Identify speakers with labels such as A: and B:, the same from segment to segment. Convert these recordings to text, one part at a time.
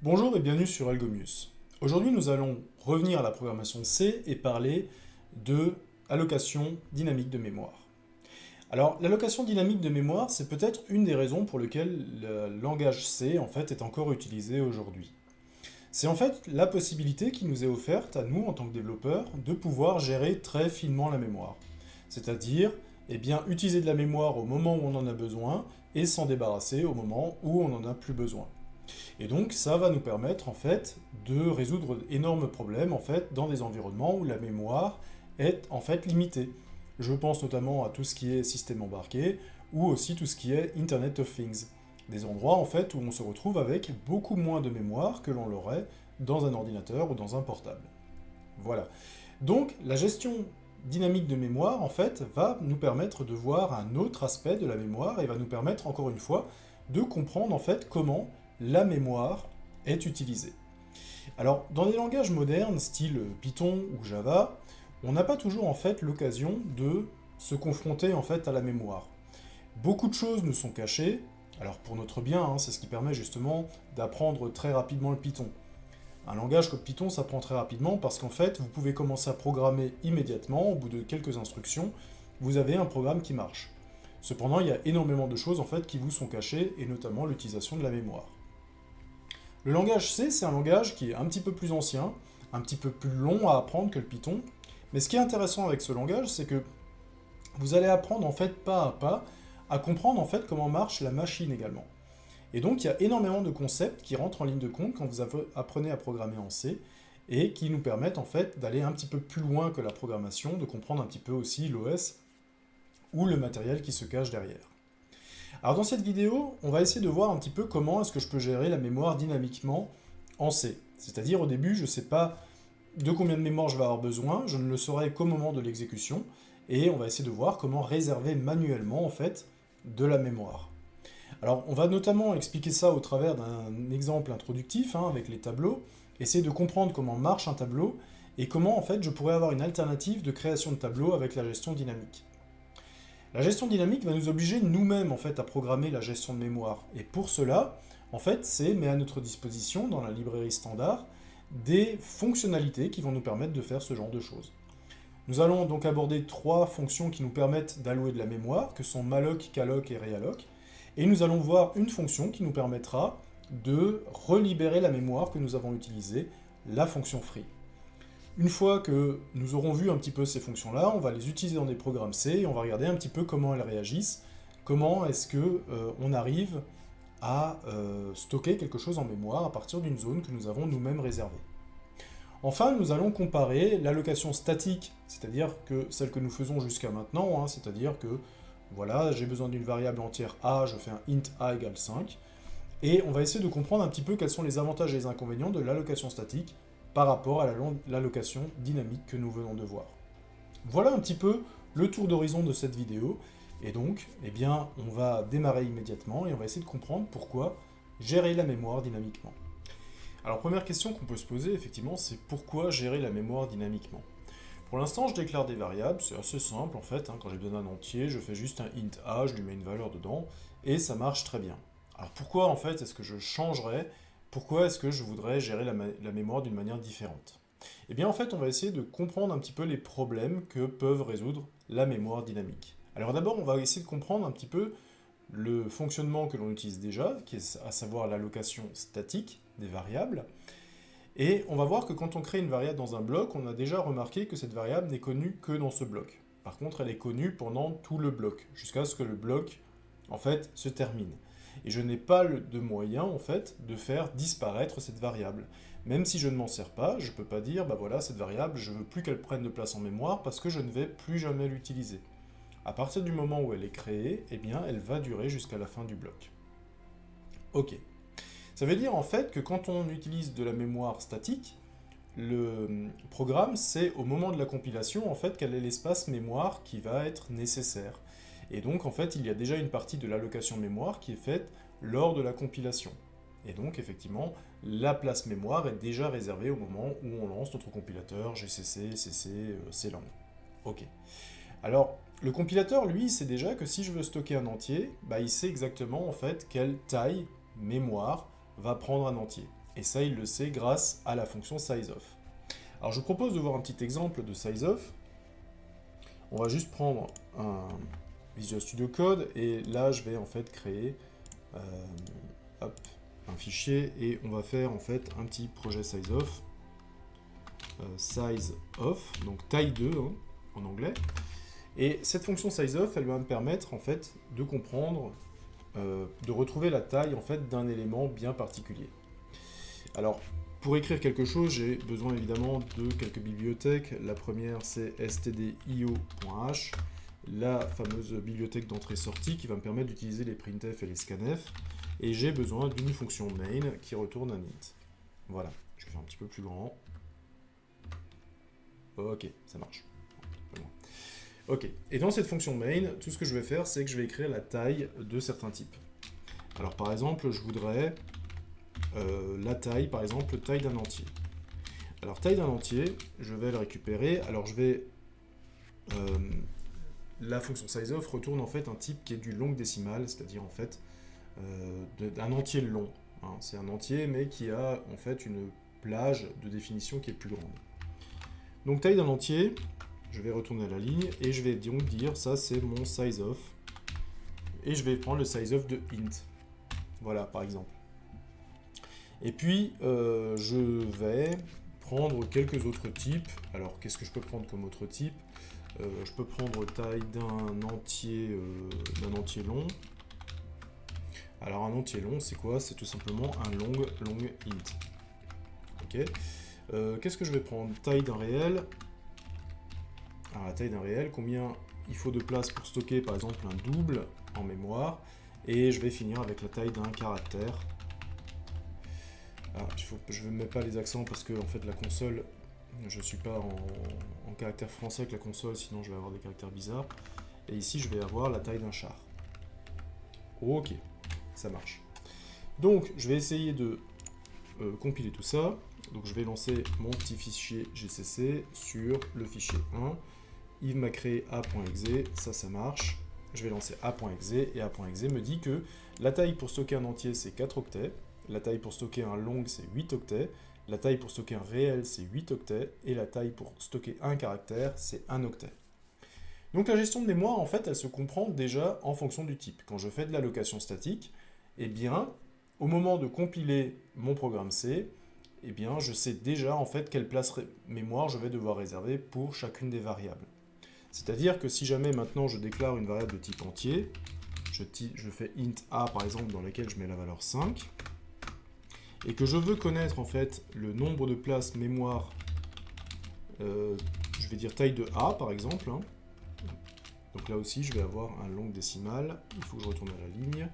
A: Bonjour et bienvenue sur Algomius. Aujourd'hui, nous allons revenir à la programmation C et parler de allocation dynamique de mémoire. Alors, l'allocation dynamique de mémoire, c'est peut-être une des raisons pour lesquelles le langage C en fait est encore utilisé aujourd'hui. C'est en fait la possibilité qui nous est offerte à nous en tant que développeurs de pouvoir gérer très finement la mémoire. C'est-à-dire, utiliser de la mémoire au moment où on en a besoin et s'en débarrasser au moment où on n'en a plus besoin. Et donc ça va nous permettre en fait de résoudre d'énormes problèmes en fait dans des environnements où la mémoire est en fait limitée. Je pense notamment à tout ce qui est système embarqué ou aussi tout ce qui est Internet of Things. Des endroits en fait où on se retrouve avec beaucoup moins de mémoire que l'on l'aurait dans un ordinateur ou dans un portable. Voilà. Donc la gestion dynamique de mémoire en fait va nous permettre de voir un autre aspect de la mémoire et va nous permettre encore une fois de comprendre en fait comment la mémoire est utilisée. Alors, dans des langages modernes, style Python ou Java, on n'a pas toujours en fait l'occasion de se confronter en fait à la mémoire. Beaucoup de choses nous sont cachées, alors pour notre bien, c'est ce qui permet justement d'apprendre très rapidement le Python. Un langage comme Python s'apprend très rapidement parce qu'en fait, vous pouvez commencer à programmer immédiatement, au bout de quelques instructions, vous avez un programme qui marche. Cependant, il y a énormément de choses en fait qui vous sont cachées, et notamment l'utilisation de la mémoire. Le langage C, c'est un langage qui est un petit peu plus ancien, un petit peu plus long à apprendre que le Python, mais ce qui est intéressant avec ce langage, c'est que vous allez apprendre en fait pas à pas à comprendre en fait comment marche la machine également. Et donc il y a énormément de concepts qui rentrent en ligne de compte quand vous apprenez à programmer en C et qui nous permettent en fait d'aller un petit peu plus loin que la programmation, de comprendre un petit peu aussi l'OS ou le matériel qui se cache derrière. Alors dans cette vidéo, on va essayer de voir un petit peu comment est-ce que je peux gérer la mémoire dynamiquement en C. C'est-à-dire au début, je ne sais pas de combien de mémoire je vais avoir besoin, je ne le saurai qu'au moment de l'exécution, et on va essayer de voir comment réserver manuellement en fait de la mémoire. Alors on va notamment expliquer ça au travers d'un exemple introductif avec les tableaux, essayer de comprendre comment marche un tableau et comment en fait je pourrais avoir une alternative de création de tableaux avec la gestion dynamique. La gestion dynamique va nous obliger nous-mêmes en fait à programmer la gestion de mémoire. Et pour cela, en fait, c'est met à notre disposition dans la librairie standard des fonctionnalités qui vont nous permettre de faire ce genre de choses. Nous allons donc aborder trois fonctions qui nous permettent d'allouer de la mémoire, que sont malloc, calloc et realloc. Et nous allons voir une fonction qui nous permettra de relibérer la mémoire que nous avons utilisée, la fonction free. Une fois que nous aurons vu un petit peu ces fonctions-là, on va les utiliser dans des programmes C et on va regarder un petit peu comment elles réagissent, comment est-ce qu'on arrive à stocker quelque chose en mémoire à partir d'une zone que nous avons nous-mêmes réservée. Enfin, nous allons comparer l'allocation statique, c'est-à-dire que celle que nous faisons jusqu'à maintenant, c'est-à-dire que voilà, j'ai besoin d'une variable entière a, je fais un int a égale 5, et on va essayer de comprendre un petit peu quels sont les avantages et les inconvénients de l'allocation statique par rapport à l'allocation dynamique que nous venons de voir. Voilà un petit peu le tour d'horizon de cette vidéo, et donc, on va démarrer immédiatement et on va essayer de comprendre pourquoi gérer la mémoire dynamiquement. Alors, première question qu'on peut se poser, effectivement, c'est pourquoi gérer la mémoire dynamiquement? Pour l'instant, je déclare des variables, c'est assez simple en fait, quand j'ai besoin d'un entier, je fais juste un int a, je lui mets une valeur dedans, et ça marche très bien. Alors pourquoi en fait est-ce que je changerais? Pourquoi est-ce que je voudrais gérer la mémoire d'une manière différente? Eh bien en fait on va essayer de comprendre un petit peu les problèmes que peuvent résoudre la mémoire dynamique. Alors d'abord on va essayer de comprendre un petit peu le fonctionnement que l'on utilise déjà, qui est à savoir l'allocation statique des variables. Et on va voir que quand on crée une variable dans un bloc, on a déjà remarqué que cette variable n'est connue que dans ce bloc. Par contre elle est connue pendant tout le bloc, jusqu'à ce que le bloc en fait se termine. Et je n'ai pas de moyen en fait de faire disparaître cette variable. Même si je ne m'en sers pas, je ne peux pas dire bah voilà cette variable je ne veux plus qu'elle prenne de place en mémoire parce que je ne vais plus jamais l'utiliser. À partir du moment où elle est créée, elle va durer jusqu'à la fin du bloc. Ok. Ça veut dire en fait que quand on utilise de la mémoire statique, le programme sait au moment de la compilation en fait quel est l'espace mémoire qui va être nécessaire. Et donc en fait il y a déjà une partie de l'allocation mémoire qui est faite lors de la compilation. Et donc effectivement la place mémoire est déjà réservée au moment où on lance notre compilateur GCC, CC, Clang. Ok. Alors le compilateur lui il sait déjà que si je veux stocker un entier, il sait exactement en fait quelle taille mémoire va prendre un entier. Et ça, il le sait grâce à la fonction sizeOf. Alors je vous propose de voir un petit exemple de sizeOf. On va juste prendre un Visual Studio Code et là je vais en fait créer hop, un fichier et on va faire en fait un petit projet sizeOf, sizeOf, donc taille 2 hein, en anglais. Et cette fonction sizeOf, elle va me permettre en fait de comprendre, de retrouver la taille en fait d'un élément bien particulier. Alors pour écrire quelque chose, j'ai besoin évidemment de quelques bibliothèques. La première, c'est stdio.h, la fameuse bibliothèque d'entrée-sortie qui va me permettre d'utiliser les printf et les scanf. Et j'ai besoin d'une fonction main qui retourne un int. Voilà, je vais faire un petit peu plus grand. Ok, ça marche. Ok, et dans cette fonction main, tout ce que je vais faire, c'est que je vais écrire la taille de certains types. Alors par exemple, je voudrais la taille, par exemple, taille d'un entier. Alors taille d'un entier, je vais le récupérer. Alors je vais... la fonction sizeOf retourne en fait un type qui est du long décimal, c'est-à-dire en fait d'un entier long. Hein. C'est un entier, mais qui a en fait une plage de définition qui est plus grande. Donc taille d'un entier, je vais retourner à la ligne, et je vais donc dire, ça c'est mon sizeOf. Et je vais prendre le sizeOf de int. Voilà, par exemple. Et puis, je vais prendre quelques autres types. Alors, qu'est-ce que je peux prendre comme autre type? Je peux prendre taille d'un entier long. Alors, un entier long, c'est quoi? C'est tout simplement un long int. Ok. Qu'est-ce que je vais prendre? Taille d'un réel. Alors, la taille d'un réel, combien il faut de place pour stocker, par exemple, un double en mémoire. Et je vais finir avec la taille d'un caractère. Ah, je ne mets pas les accents parce que en fait la console, je ne suis pas en caractère français avec la console, sinon je vais avoir des caractères bizarres. Et ici je vais avoir la taille d'un char. Ok, ça marche. Donc je vais essayer de compiler tout ça. Donc je vais lancer mon petit fichier GCC sur le fichier 1. Il m'a créé a.exe, ça marche. Je vais lancer a.exe et a.exe me dit que la taille pour stocker un entier c'est 4 octets. La taille pour stocker un long, c'est 8 octets. La taille pour stocker un réel, c'est 8 octets. Et la taille pour stocker un caractère, c'est 1 octet. Donc la gestion de mémoire, en fait, elle se comprend déjà en fonction du type. Quand je fais de l'allocation statique, eh bien, au moment de compiler mon programme C, eh bien, je sais déjà, en fait, quelle place mémoire je vais devoir réserver pour chacune des variables. C'est-à-dire que si jamais maintenant je déclare une variable de type entier, je fais int a, par exemple, dans laquelle je mets la valeur 5, et que je veux connaître en fait le nombre de places mémoire, je vais dire taille de A par exemple, hein. Donc là aussi je vais avoir un long décimal, il faut que je retourne à la ligne,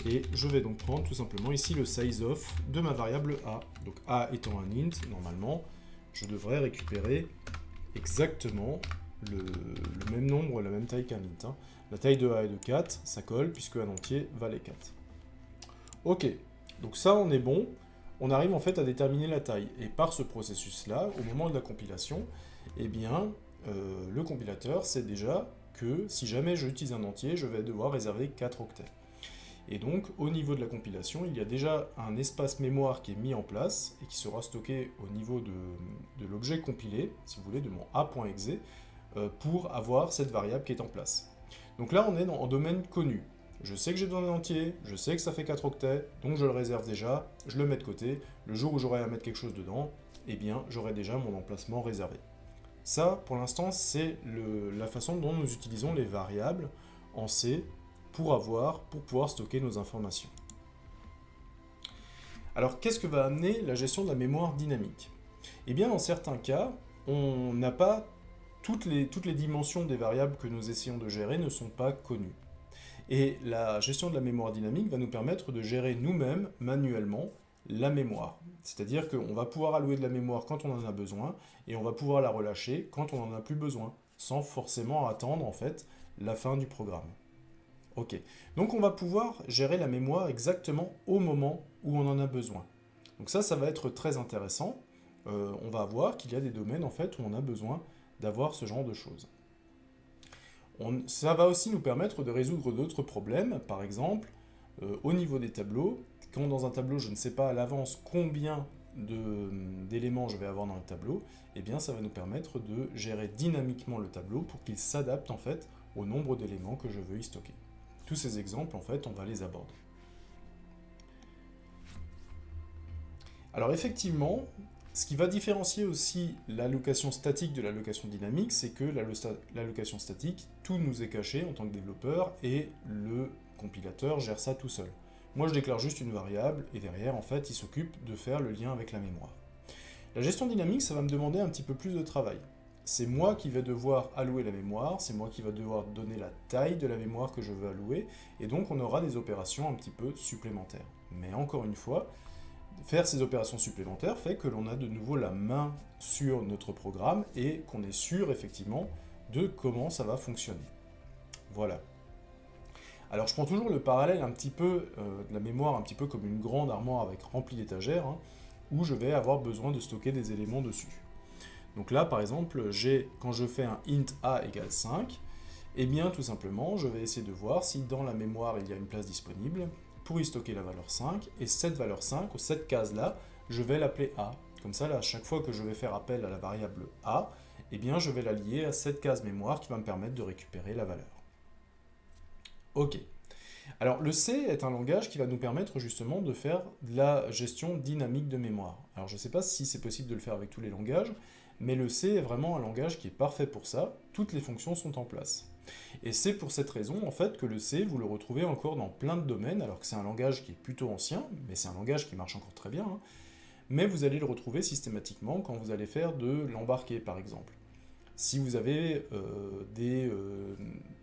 A: et je vais donc prendre tout simplement ici le sizeOf de ma variable A. Donc A étant un int, normalement, je devrais récupérer exactement le même nombre, la même taille qu'un int. Hein. La taille de A est de 4, ça colle puisque un entier valait 4. Ok. Donc ça, on est bon. On arrive en fait à déterminer la taille. Et par ce processus-là, au moment de la compilation, eh bien, le compilateur sait déjà que si jamais j'utilise un entier, je vais devoir réserver 4 octets. Et donc, au niveau de la compilation, il y a déjà un espace mémoire qui est mis en place et qui sera stocké au niveau de l'objet compilé, si vous voulez, de mon a.exe, pour avoir cette variable qui est en place. Donc là, on est en domaine connu. Je sais que j'ai besoin d'un entier, je sais que ça fait 4 octets, donc je le réserve déjà, je le mets de côté. Le jour où j'aurai à mettre quelque chose dedans, eh bien, j'aurai déjà mon emplacement réservé. Ça, pour l'instant, c'est la façon dont nous utilisons les variables en C pour pouvoir stocker nos informations. Alors, qu'est-ce que va amener la gestion de la mémoire dynamique? Eh bien, dans certains cas, on n'a pas toutes les dimensions des variables que nous essayons de gérer ne sont pas connues. Et la gestion de la mémoire dynamique va nous permettre de gérer nous-mêmes, manuellement, la mémoire. C'est-à-dire qu'on va pouvoir allouer de la mémoire quand on en a besoin, et on va pouvoir la relâcher quand on n'en a plus besoin, sans forcément attendre en fait la fin du programme. Ok, donc on va pouvoir gérer la mémoire exactement au moment où on en a besoin. Donc ça va être très intéressant. On va voir qu'il y a des domaines en fait où on a besoin d'avoir ce genre de choses. Ça va aussi nous permettre de résoudre d'autres problèmes, par exemple, au niveau des tableaux, quand dans un tableau, je ne sais pas à l'avance combien d'éléments je vais avoir dans le tableau, eh bien ça va nous permettre de gérer dynamiquement le tableau pour qu'il s'adapte en fait au nombre d'éléments que je veux y stocker. Tous ces exemples, en fait, on va les aborder. Alors effectivement, ce qui va différencier aussi l'allocation statique de l'allocation dynamique, c'est que l'allocation statique, tout nous est caché en tant que développeur et le compilateur gère ça tout seul. Moi, je déclare juste une variable et derrière, en fait, il s'occupe de faire le lien avec la mémoire. La gestion dynamique, ça va me demander un petit peu plus de travail. C'est moi qui vais devoir allouer la mémoire, c'est moi qui va devoir donner la taille de la mémoire que je veux allouer, et donc on aura des opérations un petit peu supplémentaires. Mais encore une fois, faire ces opérations supplémentaires fait que l'on a de nouveau la main sur notre programme et qu'on est sûr effectivement de comment ça va fonctionner. Voilà. Alors je prends toujours le parallèle un petit peu de la mémoire, un petit peu comme une grande armoire avec remplie d'étagères, hein, où je vais avoir besoin de stocker des éléments dessus. Donc là par exemple, quand je fais un int a égale 5, eh bien tout simplement je vais essayer de voir si dans la mémoire il y a une place disponible pour y stocker la valeur 5, et cette valeur 5, ou cette case-là, je vais l'appeler A. Comme ça, là, à chaque fois que je vais faire appel à la variable A, eh bien, je vais la lier à cette case mémoire qui va me permettre de récupérer la valeur. Ok. Alors, le C est un langage qui va nous permettre justement de faire de la gestion dynamique de mémoire. Alors, je ne sais pas si c'est possible de le faire avec tous les langages, mais le C est vraiment un langage qui est parfait pour ça. Toutes les fonctions sont en place. Et c'est pour cette raison, en fait, que le C, vous le retrouvez encore dans plein de domaines, alors que c'est un langage qui est plutôt ancien, mais c'est un langage qui marche encore très bien, hein. Mais vous allez le retrouver systématiquement quand vous allez faire de l'embarqué, par exemple. Si vous avez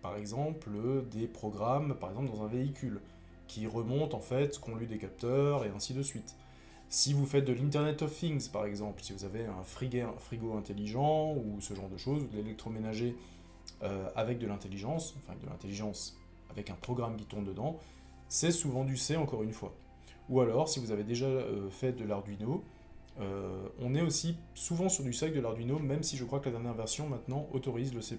A: par exemple, des programmes, par exemple, dans un véhicule, qui remontent, en fait, ce qu'ont lu des capteurs, et ainsi de suite. Si vous faites de l'Internet of Things, par exemple, si vous avez un frigo intelligent, ou ce genre de choses, ou de l'électroménager, avec de l'intelligence, enfin de l'intelligence avec un programme qui tourne dedans, c'est souvent du C encore une fois. Ou alors, si vous avez déjà fait de l'Arduino, on est aussi souvent sur du C avec de l'Arduino, même si je crois que la dernière version maintenant autorise le C++.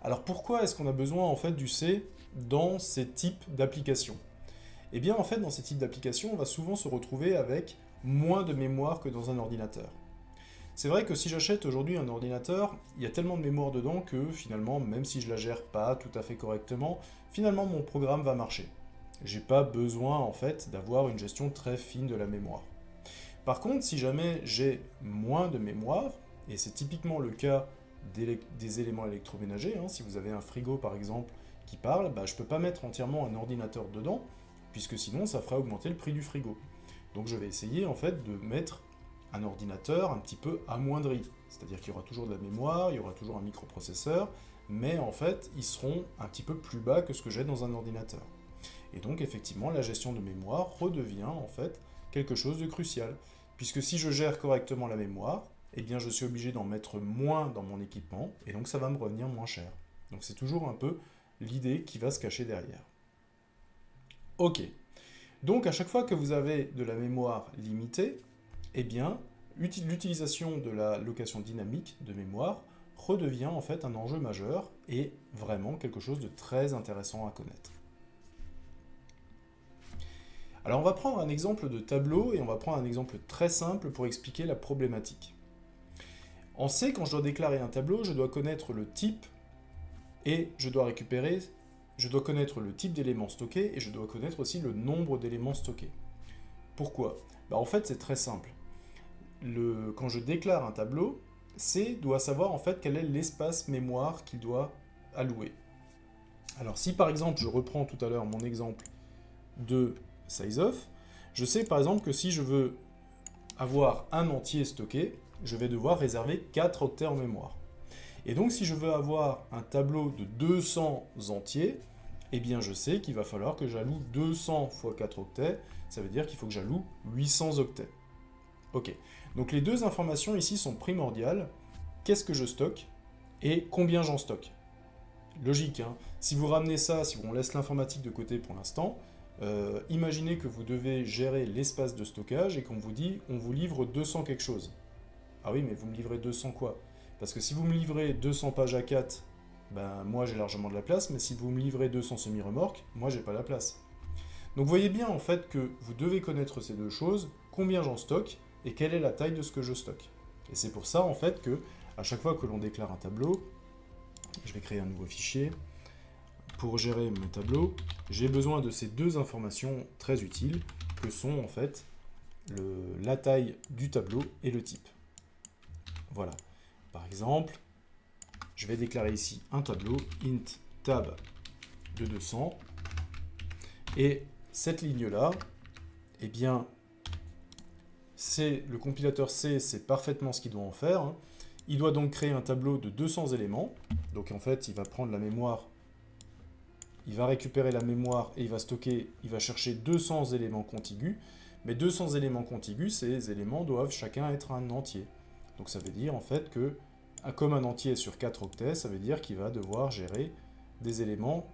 A: Alors pourquoi est-ce qu'on a besoin en fait du C dans ces types d'applications? Eh bien en fait dans ces types d'applications, on va souvent se retrouver avec moins de mémoire que dans un ordinateur. C'est vrai que si j'achète aujourd'hui un ordinateur, il y a tellement de mémoire dedans que finalement, même si je la gère pas tout à fait correctement, finalement mon programme va marcher. J'ai pas besoin en fait d'avoir une gestion très fine de la mémoire. Par contre, si jamais j'ai moins de mémoire, et c'est typiquement le cas des éléments électroménagers, hein, si vous avez un frigo par exemple qui parle, je peux pas mettre entièrement un ordinateur dedans, puisque sinon ça fera augmenter le prix du frigo. Donc je vais essayer en fait de mettre un ordinateur un petit peu amoindri. C'est-à-dire qu'il y aura toujours de la mémoire, il y aura toujours un microprocesseur, mais en fait, ils seront un petit peu plus bas que ce que j'ai dans un ordinateur. Et donc, effectivement, la gestion de mémoire redevient, en fait, quelque chose de crucial. Puisque si je gère correctement la mémoire, eh bien, je suis obligé d'en mettre moins dans mon équipement, et donc ça va me revenir moins cher. Donc c'est toujours un peu l'idée qui va se cacher derrière. Ok. Donc, à chaque fois que vous avez de la mémoire limitée, eh bien, l'utilisation de la location dynamique de mémoire redevient en fait un enjeu majeur et vraiment quelque chose de très intéressant à connaître. Alors on va prendre un exemple de tableau et on va prendre un exemple très simple pour expliquer la problématique. En C, quand je dois déclarer un tableau, je dois connaître le type et je dois connaître le type d'éléments stockés et je dois connaître aussi le nombre d'éléments stockés. Pourquoi? En fait, c'est très simple. Quand je déclare un tableau, C doit savoir en fait quel est l'espace mémoire qu'il doit allouer. Alors si par exemple, je reprends tout à l'heure mon exemple de sizeof, je sais par exemple que si je veux avoir un entier stocké, je vais devoir réserver 4 octets en mémoire. Et donc si je veux avoir un tableau de 200 entiers, eh bien je sais qu'il va falloir que j'alloue 200 fois 4 octets, ça veut dire qu'il faut que j'alloue 800 octets. Ok, donc les deux informations ici sont primordiales. Qu'est-ce que je stocke et combien j'en stocke? Logique, hein. Si vous ramenez ça, si on laisse l'informatique de côté pour l'instant, imaginez que vous devez gérer l'espace de stockage et qu'on vous dit on vous livre 200 quelque chose. Ah oui, mais vous me livrez 200 quoi? Parce que si vous me livrez 200 pages A4, moi j'ai largement de la place, mais si vous me livrez 200 semi-remorques, moi j'ai pas la place. Donc vous voyez bien en fait que vous devez connaître ces deux choses, combien j'en stocke et quelle est la taille de ce que je stocke. Et c'est pour ça en fait que à chaque fois que l'on déclare un tableau, je vais créer un nouveau fichier. Pour gérer mon tableau, j'ai besoin de ces deux informations très utiles que sont en fait la taille du tableau et le type. Voilà. Par exemple, je vais déclarer ici un tableau int tab de 200 et cette ligne-là, eh bien, le compilateur C, c'est parfaitement ce qu'il doit en faire. Hein. Il doit donc créer un tableau de 200 éléments. Donc en fait, il va prendre la mémoire, il va récupérer la mémoire et il va stocker, il va chercher 200 éléments contigus. Mais 200 éléments contigus, ces éléments doivent chacun être un entier. Donc ça veut dire en fait que, comme un entier sur 4 octets, ça veut dire qu'il va devoir gérer des éléments.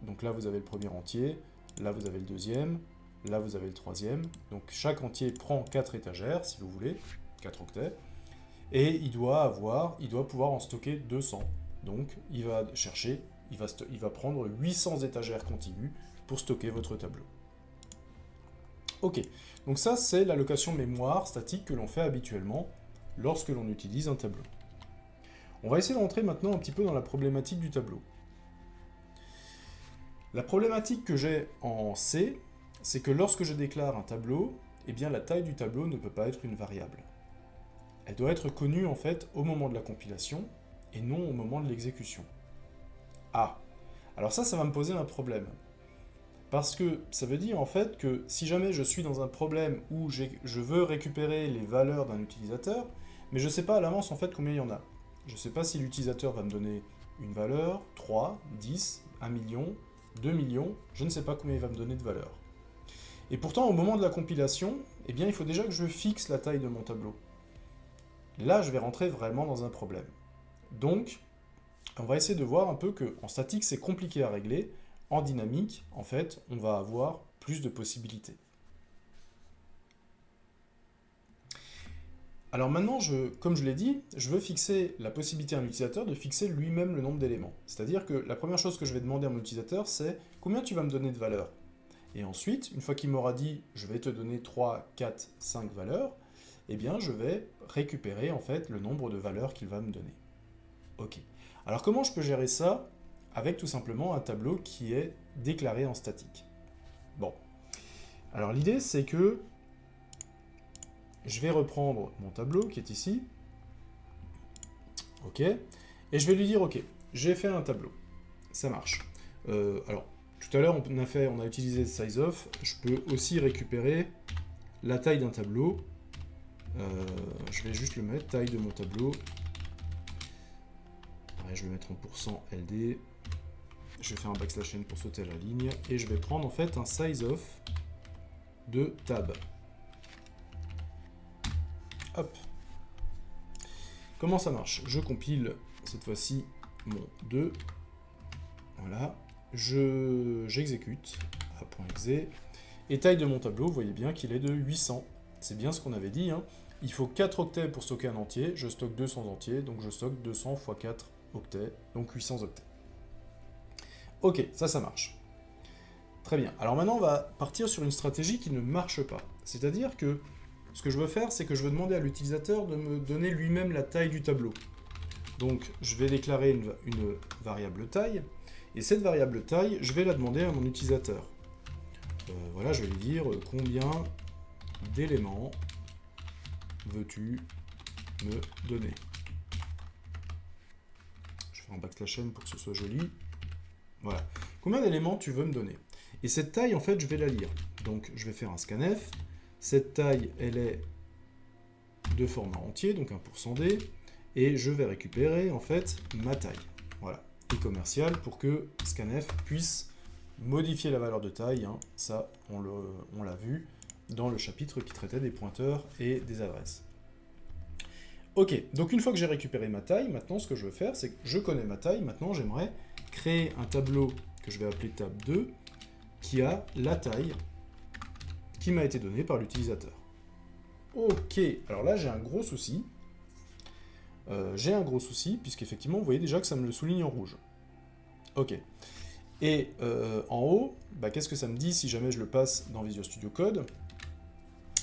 A: Donc là, vous avez le premier entier, là, vous avez le deuxième, là, vous avez le troisième. Donc chaque entier prend 4 étagères, si vous voulez, 4 octets. Et il doit pouvoir en stocker 200. Donc il va chercher, il va prendre 800 étagères contiguës pour stocker votre tableau. Ok, donc ça c'est l'allocation mémoire statique que l'on fait habituellement lorsque l'on utilise un tableau. On va essayer de rentrer maintenant un petit peu dans la problématique du tableau. La problématique que j'ai en C, c'est que lorsque je déclare un tableau, eh bien la taille du tableau ne peut pas être une variable. Elle doit être connue en fait au moment de la compilation et non au moment de l'exécution. Ah, alors ça va me poser un problème. Parce que ça veut dire en fait que si jamais je suis dans un problème où je veux récupérer les valeurs d'un utilisateur, mais je ne sais pas à l'avance en fait combien il y en a. Je ne sais pas si l'utilisateur va me donner une valeur, 3, 10, 1 million, 2 millions, je ne sais pas combien il va me donner de valeurs. Et pourtant au moment de la compilation, eh bien il faut déjà que je fixe la taille de mon tableau. Là je vais rentrer vraiment dans un problème. Donc on va essayer de voir un peu qu'en statique c'est compliqué à régler. En dynamique, en fait, on va avoir plus de possibilités. Alors maintenant, comme je l'ai dit, je veux fixer la possibilité à un utilisateur de fixer lui-même le nombre d'éléments. C'est-à-dire que la première chose que je vais demander à mon utilisateur, c'est combien tu vas me donner de valeurs. Et ensuite, une fois qu'il m'aura dit je vais te donner 3, 4, 5 valeurs, eh bien je vais récupérer en fait le nombre de valeurs qu'il va me donner. Ok. Alors comment je peux gérer ça avec tout simplement un tableau qui est déclaré en statique. Bon, alors l'idée c'est que je vais reprendre mon tableau qui est ici, ok, et je vais lui dire ok, j'ai fait un tableau, ça marche. Alors, tout à l'heure on a utilisé sizeof, je peux aussi récupérer la taille d'un tableau, je vais juste le mettre, taille de mon tableau, ouais, je vais mettre en pourcent LD, je vais faire un backslash n pour sauter à la ligne, et je vais prendre en fait un sizeof de tab. Hop. Comment ça marche? Je compile cette fois-ci mon 2. Voilà. J'exécute à .exe. Et taille de mon tableau, vous voyez bien qu'il est de 800. C'est bien ce qu'on avait dit. Hein. Il faut 4 octets pour stocker un entier. Je stocke 200 entiers, donc je stocke 200 x 4 octets, donc 800 octets. Ok, ça marche. Très bien. Alors maintenant, on va partir sur une stratégie qui ne marche pas. C'est-à-dire que ce que je veux faire, c'est que je veux demander à l'utilisateur de me donner lui-même la taille du tableau. Donc, je vais déclarer une variable taille, et cette variable taille, je vais la demander à mon utilisateur. Voilà, je vais lui dire combien d'éléments veux-tu me donner. Je fais un backslash n pour que ce soit joli. Voilà. Combien d'éléments tu veux me donner? Et cette taille, en fait, je vais la lire. Donc, je vais faire un scanf. Cette taille, elle est de format entier, donc un %d. Et je vais récupérer, en fait, ma taille. Voilà. Et commercial pour que scanf puisse modifier la valeur de taille. Hein. Ça, on l'a vu dans le chapitre qui traitait des pointeurs et des adresses. Ok, donc une fois que j'ai récupéré ma taille, maintenant, ce que je veux faire, c'est que je connais ma taille. Maintenant, j'aimerais créer un tableau que je vais appeler tab 2 qui a la taille qui m'a été donnée par l'utilisateur. Ok, alors là j'ai un gros souci. Puisqu'effectivement vous voyez déjà que ça me le souligne en rouge. Ok. Et en haut, qu'est-ce que ça me dit si jamais je le passe dans Visual Studio Code?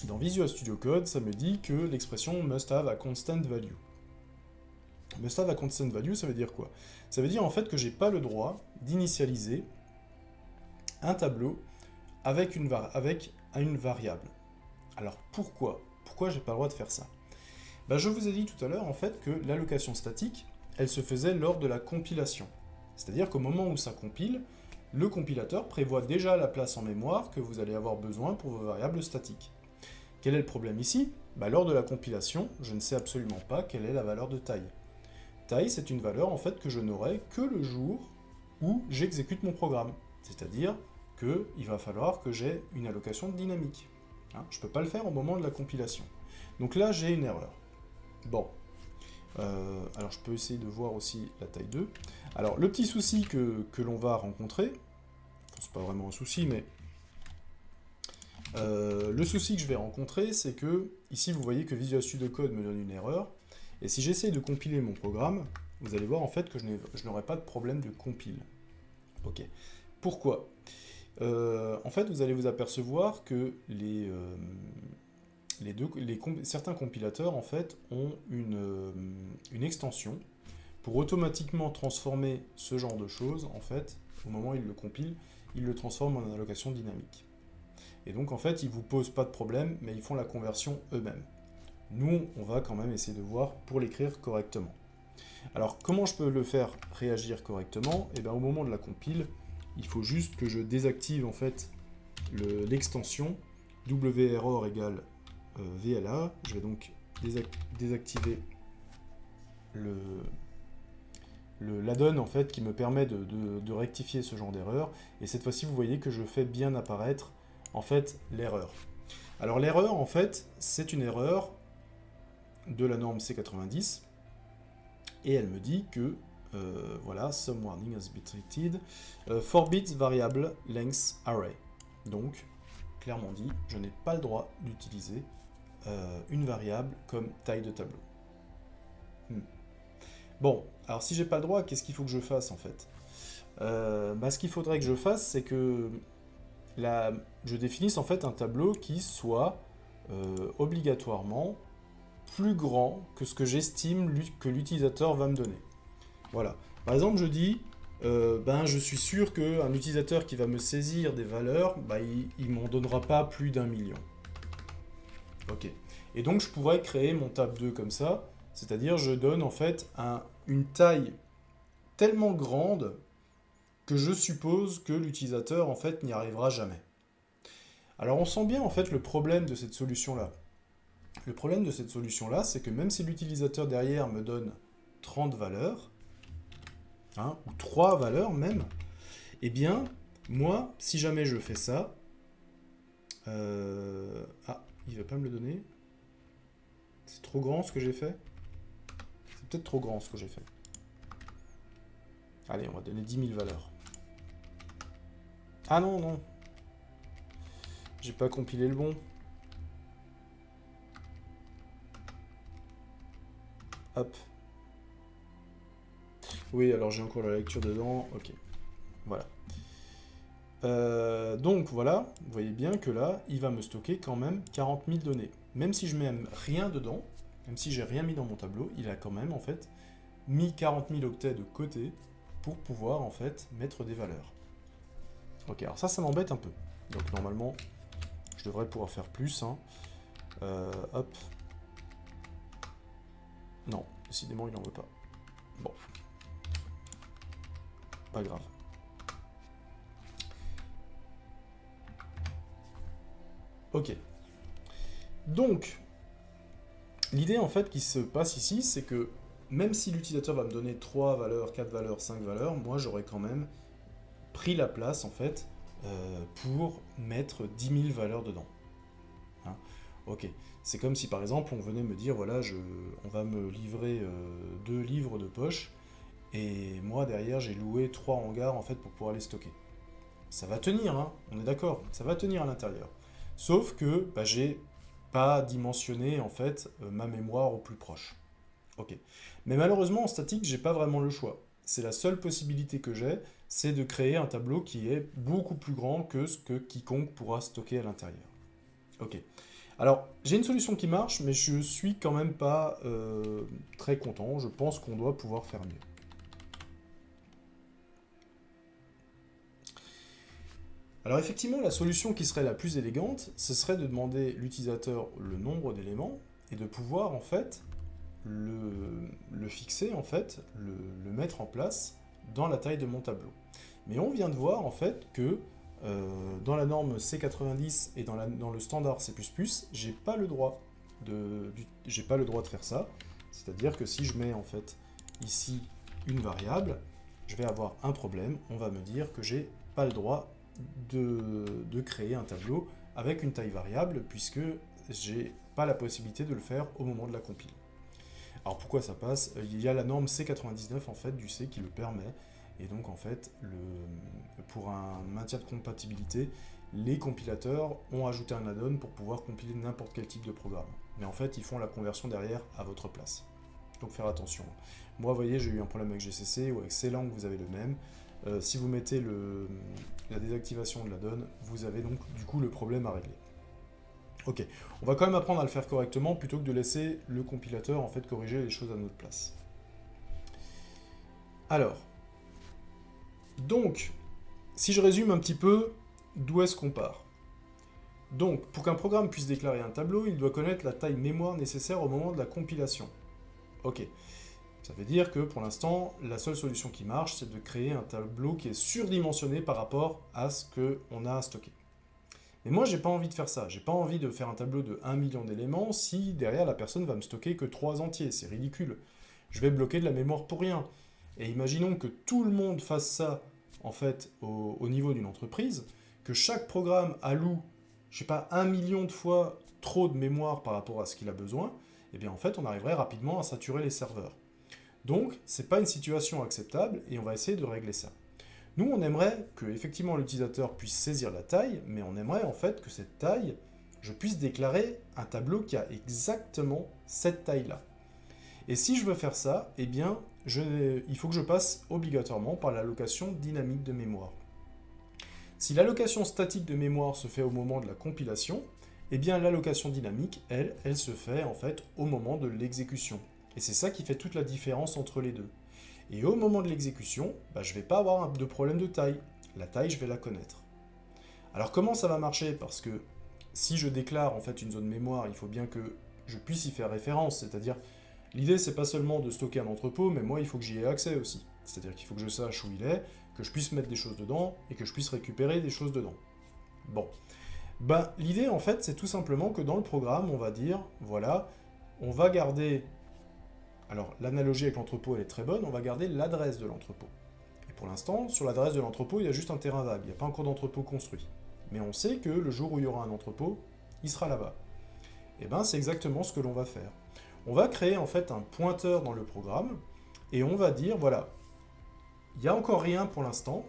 A: Dans Visual Studio Code, ça me dit que l'expression must have a constant value. Must have a constant value, ça veut dire quoi? Ça veut dire en fait que j'ai pas le droit d'initialiser un tableau avec une variable. Alors pourquoi? Pourquoi j'ai pas le droit de faire ça? Je vous ai dit tout à l'heure en fait que l'allocation statique, elle se faisait lors de la compilation. C'est-à-dire qu'au moment où ça compile, le compilateur prévoit déjà la place en mémoire que vous allez avoir besoin pour vos variables statiques. Quel est le problème ici? Lors de la compilation, je ne sais absolument pas quelle est la valeur de taille. Taille, c'est une valeur en fait que je n'aurai que le jour où j'exécute mon programme. C'est-à-dire qu'il va falloir que j'ai une allocation dynamique. Je ne peux pas le faire au moment de la compilation. Donc là, j'ai une erreur. Bon. Alors je peux essayer de voir aussi la taille 2. Alors le petit souci que l'on va rencontrer, enfin, c'est pas vraiment un souci, mais le souci que je vais rencontrer, c'est que ici vous voyez que Visual Studio Code me donne une erreur, et si j'essaye de compiler mon programme, vous allez voir en fait que je n'aurai pas de problème de compile. Ok. Pourquoi? En fait, vous allez vous apercevoir que certains compilateurs en fait ont une extension pour automatiquement transformer ce genre de choses. En fait, au moment où ils le compilent, ils le transforment en allocation dynamique. Et donc en fait, ils ne vous posent pas de problème, mais ils font la conversion eux-mêmes. Nous, on va quand même essayer de voir pour l'écrire correctement. Alors, comment je peux le faire réagir correctement? Au moment de la compile, il faut juste que je désactive en fait l'extension WError égale VLA. Je vais donc désactiver l'add-on en fait qui me permet de rectifier ce genre d'erreur. Et cette fois-ci, vous voyez que je fais bien apparaître en fait l'erreur. Alors l'erreur en fait, c'est une erreur de la norme C90 et elle me dit que voilà, some warning has been treated for bits variable length array. Donc, clairement dit, je n'ai pas le droit d'utiliser une variable comme taille de tableau. Bon, alors si j'ai pas le droit, qu'est-ce qu'il faut que je fasse en fait? Ce qu'il faudrait que je fasse, c'est que je définisse en fait un tableau qui soit obligatoirement plus grand que ce que j'estime que l'utilisateur va me donner. Voilà. Par exemple, je dis, je suis sûr qu'un utilisateur qui va me saisir des valeurs, il m'en donnera pas plus d'1 million. Ok. Et donc, je pourrais créer mon tab 2 comme ça, c'est-à-dire je donne en fait une taille tellement grande que je suppose que l'utilisateur en fait n'y arrivera jamais. Alors, on sent bien en fait le problème de cette solution-là. Le problème de cette solution-là, c'est que même si l'utilisateur derrière me donne 30 valeurs, ou 3 valeurs même, eh bien, moi, si jamais je fais ça... il ne va pas me le donner. C'est trop grand ce que j'ai fait. C'est peut-être trop grand ce que j'ai fait. Allez, on va donner 10 000 valeurs. Ah non, non. J'ai pas compilé le bon. Hop. Oui, alors j'ai encore la lecture dedans. Ok. Voilà. Donc voilà, vous voyez bien que là, il va me stocker quand même 40 000 données. Même si je mets rien dedans, même si j'ai rien mis dans mon tableau, il a quand même en fait mis 40 000 octets de côté pour pouvoir en fait mettre des valeurs. Ok, alors ça m'embête un peu. Donc normalement, je devrais pouvoir faire plus. Hop. Non, décidément, il n'en veut pas. Bon. Pas grave. Ok. Donc, l'idée en fait qui se passe ici, c'est que même si l'utilisateur va me donner 3 valeurs, 4 valeurs, 5 valeurs, moi j'aurais quand même pris la place en fait pour mettre 10 000 valeurs dedans. Ok. C'est comme si par exemple on venait me dire voilà, on va me livrer 2 livres de poche et moi derrière j'ai loué 3 hangars en fait pour pouvoir les stocker. Ça va tenir, on est d'accord, ça va tenir à l'intérieur. Sauf que j'ai pas dimensionné en fait ma mémoire au plus proche. Ok. Mais malheureusement en statique, j'ai pas vraiment le choix. C'est la seule possibilité que j'ai, c'est de créer un tableau qui est beaucoup plus grand que ce que quiconque pourra stocker à l'intérieur. Ok. Alors, j'ai une solution qui marche, mais je suis quand même pas très content. Je pense qu'on doit pouvoir faire mieux. Alors effectivement, la solution qui serait la plus élégante, ce serait de demander à l'utilisateur le nombre d'éléments et de pouvoir en fait le fixer, en fait, le mettre en place dans la taille de mon tableau. Mais on vient de voir en fait que dans la norme C90 et dans le standard C++, j'ai pas le droit de faire ça. C'est-à-dire que si je mets en fait ici une variable, je vais avoir un problème. On va me dire que j'ai pas le droit de créer un tableau avec une taille variable puisque j'ai pas la possibilité de le faire au moment de la compile. Alors pourquoi ça passe? Il y a la norme C99 en fait du C qui le permet. Et donc en fait, pour un maintien de compatibilité, les compilateurs ont ajouté un add-on pour pouvoir compiler n'importe quel type de programme. Mais en fait, ils font la conversion derrière à votre place. Donc faire attention. Moi, vous voyez, j'ai eu un problème avec GCC ou avec Clang, vous avez le même. Si vous mettez la désactivation de l'add-on, vous avez donc du coup le problème à régler. Ok, on va quand même apprendre à le faire correctement plutôt que de laisser le compilateur en fait corriger les choses à notre place. Alors, donc, si je résume un petit peu, d'où est-ce qu'on part? Donc, pour qu'un programme puisse déclarer un tableau, il doit connaître la taille mémoire nécessaire au moment de la compilation. Ok, ça veut dire que pour l'instant, la seule solution qui marche, c'est de créer un tableau qui est surdimensionné par rapport à ce qu'on a à stocker. Mais moi, j'ai pas envie de faire ça. J'ai pas envie de faire un tableau de 1 million d'éléments si derrière la personne va me stocker que 3 entiers. C'est ridicule. Je vais bloquer de la mémoire pour rien. Et imaginons que tout le monde fasse ça, en fait, au niveau d'une entreprise, que chaque programme alloue, je sais pas, 1 million de fois trop de mémoire par rapport à ce qu'il a besoin, et bien en fait, on arriverait rapidement à saturer les serveurs. Donc, c'est pas une situation acceptable, et on va essayer de régler ça. Nous, on aimerait que, effectivement, l'utilisateur puisse saisir la taille, mais on aimerait en fait que cette taille, je puisse déclarer un tableau qui a exactement cette taille-là. Et si je veux faire ça, eh bien, il faut que je passe obligatoirement par l'allocation dynamique de mémoire. Si l'allocation statique de mémoire se fait au moment de la compilation, eh bien l'allocation dynamique, elle se fait en fait au moment de l'exécution. Et c'est ça qui fait toute la différence entre les deux. Et au moment de l'exécution, je ne vais pas avoir de problème de taille. La taille, je vais la connaître. Alors comment ça va marcher? Parce que si je déclare en fait une zone mémoire, il faut bien que je puisse y faire référence, c'est-à-dire l'idée, c'est pas seulement de stocker un entrepôt, mais moi, il faut que j'y ai accès aussi. C'est-à-dire qu'il faut que je sache où il est, que je puisse mettre des choses dedans, et que je puisse récupérer des choses dedans. Bon. L'idée, en fait, c'est tout simplement que dans le programme, on va dire, voilà, on va garder... Alors, l'analogie avec l'entrepôt, elle est très bonne, on va garder l'adresse de l'entrepôt. Et pour l'instant, sur l'adresse de l'entrepôt, il y a juste un terrain vague, il n'y a pas encore d'entrepôt construit. Mais on sait que le jour où il y aura un entrepôt, il sera là-bas. Et c'est exactement ce que l'on va faire. On va créer en fait un pointeur dans le programme et on va dire, voilà, il n'y a encore rien pour l'instant,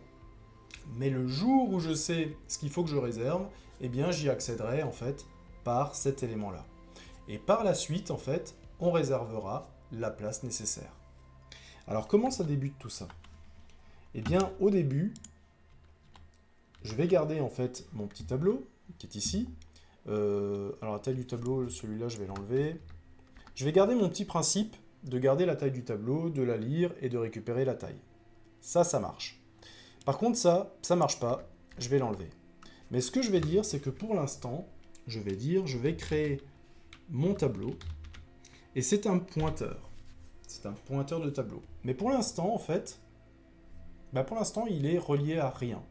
A: mais le jour où je sais ce qu'il faut que je réserve, eh bien j'y accéderai en fait par cet élément-là. Et par la suite, en fait, on réservera la place nécessaire. Alors comment ça débute tout ça? Eh bien au début, je vais garder en fait mon petit tableau qui est ici. Alors la taille du tableau, celui-là je vais l'enlever. Je vais garder mon petit principe de garder la taille du tableau, de la lire et de récupérer la taille. Ça marche. Par contre, ça marche pas, je vais l'enlever. Mais ce que je vais dire, c'est que pour l'instant, je vais créer mon tableau, et c'est un pointeur. C'est un pointeur de tableau. Mais pour l'instant, en fait, il est relié à rien.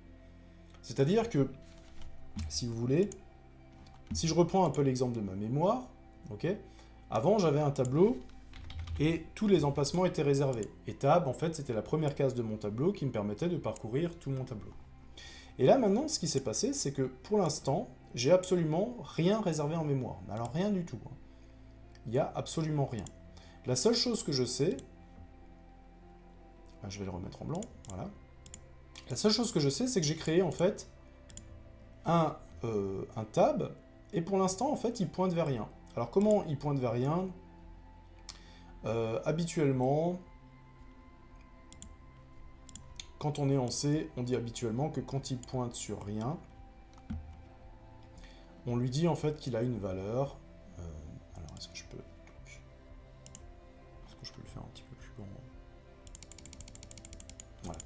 A: C'est-à-dire que, si vous voulez, si je reprends un peu l'exemple de ma mémoire, ok, avant, j'avais un tableau et tous les emplacements étaient réservés. Et tab, en fait, c'était la première case de mon tableau qui me permettait de parcourir tout mon tableau. Et là, maintenant, ce qui s'est passé, c'est que pour l'instant, j'ai absolument rien réservé en mémoire. Mais alors, rien du tout. Il n'y a absolument rien. La seule chose que je sais... je vais le remettre en blanc, voilà. La seule chose que je sais, c'est que j'ai créé, en fait, un tab, et pour l'instant, en fait, il pointe vers rien. Alors comment il pointe vers rien? Habituellement, quand on est en C, on dit habituellement que quand il pointe sur rien, on lui dit en fait qu'il a une valeur. Alors, est-ce que je peux le faire un petit peu plus grand? Voilà.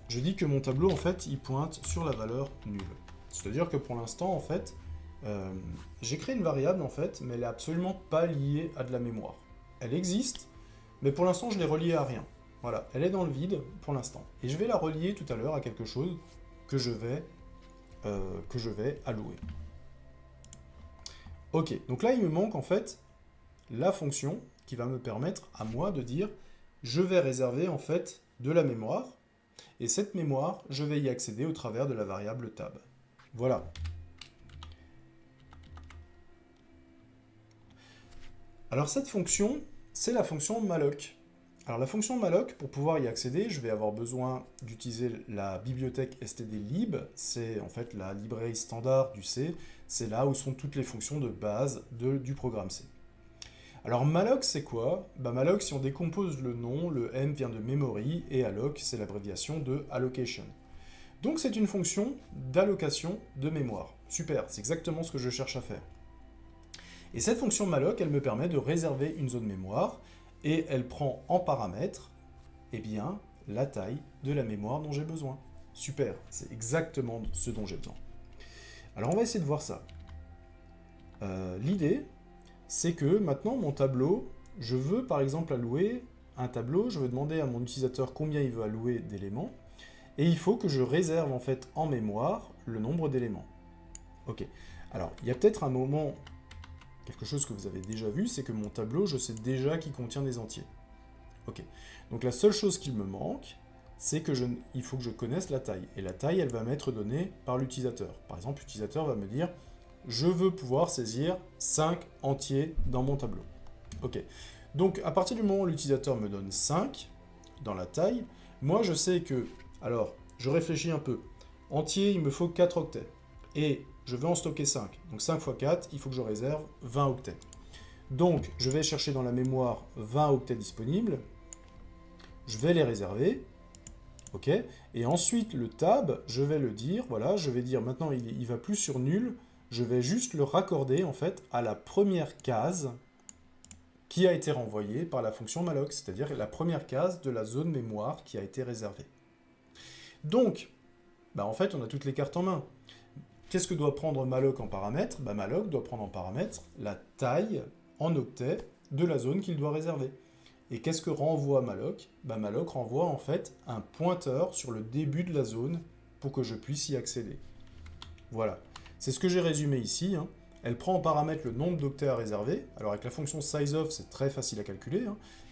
A: Je dis que mon tableau, en fait, il pointe sur la valeur nulle. C'est-à-dire que pour l'instant, en fait, j'ai créé une variable, en fait, mais elle n'est absolument pas liée à de la mémoire. Elle existe, mais pour l'instant, je l'ai reliée à rien. Voilà, elle est dans le vide pour l'instant. Et je vais la relier tout à l'heure à quelque chose que je vais allouer. Ok, donc là, il me manque, en fait, la fonction qui va me permettre à moi de dire je vais réserver, en fait, de la mémoire. Et cette mémoire, je vais y accéder au travers de la variable tab. Voilà. Alors cette fonction, c'est la fonction malloc. Alors la fonction malloc, pour pouvoir y accéder, je vais avoir besoin d'utiliser la bibliothèque stdlib. C'est en fait la librairie standard du C. C'est là où sont toutes les fonctions de base du programme C. Alors malloc, c'est quoi? Malloc, si on décompose le nom, le M vient de memory et alloc, c'est l'abréviation de allocation. Donc c'est une fonction d'allocation de mémoire. Super, c'est exactement ce que je cherche à faire. Et cette fonction malloc, elle me permet de réserver une zone mémoire et elle prend en paramètre la taille de la mémoire dont j'ai besoin. Super, c'est exactement ce dont j'ai besoin. Alors on va essayer de voir ça. L'idée, c'est que maintenant mon tableau, je veux par exemple allouer un tableau, je veux demander à mon utilisateur combien il veut allouer d'éléments, et il faut que je réserve en fait en mémoire le nombre d'éléments. Ok, alors il y a peut-être un moment, quelque chose que vous avez déjà vu, c'est que mon tableau, je sais déjà qu'il contient des entiers. Ok, donc la seule chose qu'il me manque, c'est que il faut que je connaisse la taille, et la taille, elle va m'être donnée par l'utilisateur. Par exemple, l'utilisateur va me dire je veux pouvoir saisir 5 entiers dans mon tableau. Ok. Donc, à partir du moment où l'utilisateur me donne 5 dans la taille, moi, je sais que... Alors, je réfléchis un peu. Entier, il me faut 4 octets. Et je veux en stocker 5. Donc, 5 fois 4, il faut que je réserve 20 octets. Donc, je vais chercher dans la mémoire 20 octets disponibles. Je vais les réserver. Ok. Et ensuite, le tab, je vais le dire. Voilà, je vais dire maintenant, il va plus sur nul. Je vais juste le raccorder en fait à la première case qui a été renvoyée par la fonction malloc, c'est-à-dire la première case de la zone mémoire qui a été réservée. Donc, en fait, on a toutes les cartes en main. Qu'est-ce que doit prendre malloc en paramètre? Malloc doit prendre en paramètre la taille en octets de la zone qu'il doit réserver. Et qu'est-ce que renvoie malloc? Malloc renvoie en fait un pointeur sur le début de la zone pour que je puisse y accéder. Voilà. C'est ce que j'ai résumé ici. Elle prend en paramètre le nombre d'octets à réserver. Alors avec la fonction sizeof, c'est très facile à calculer.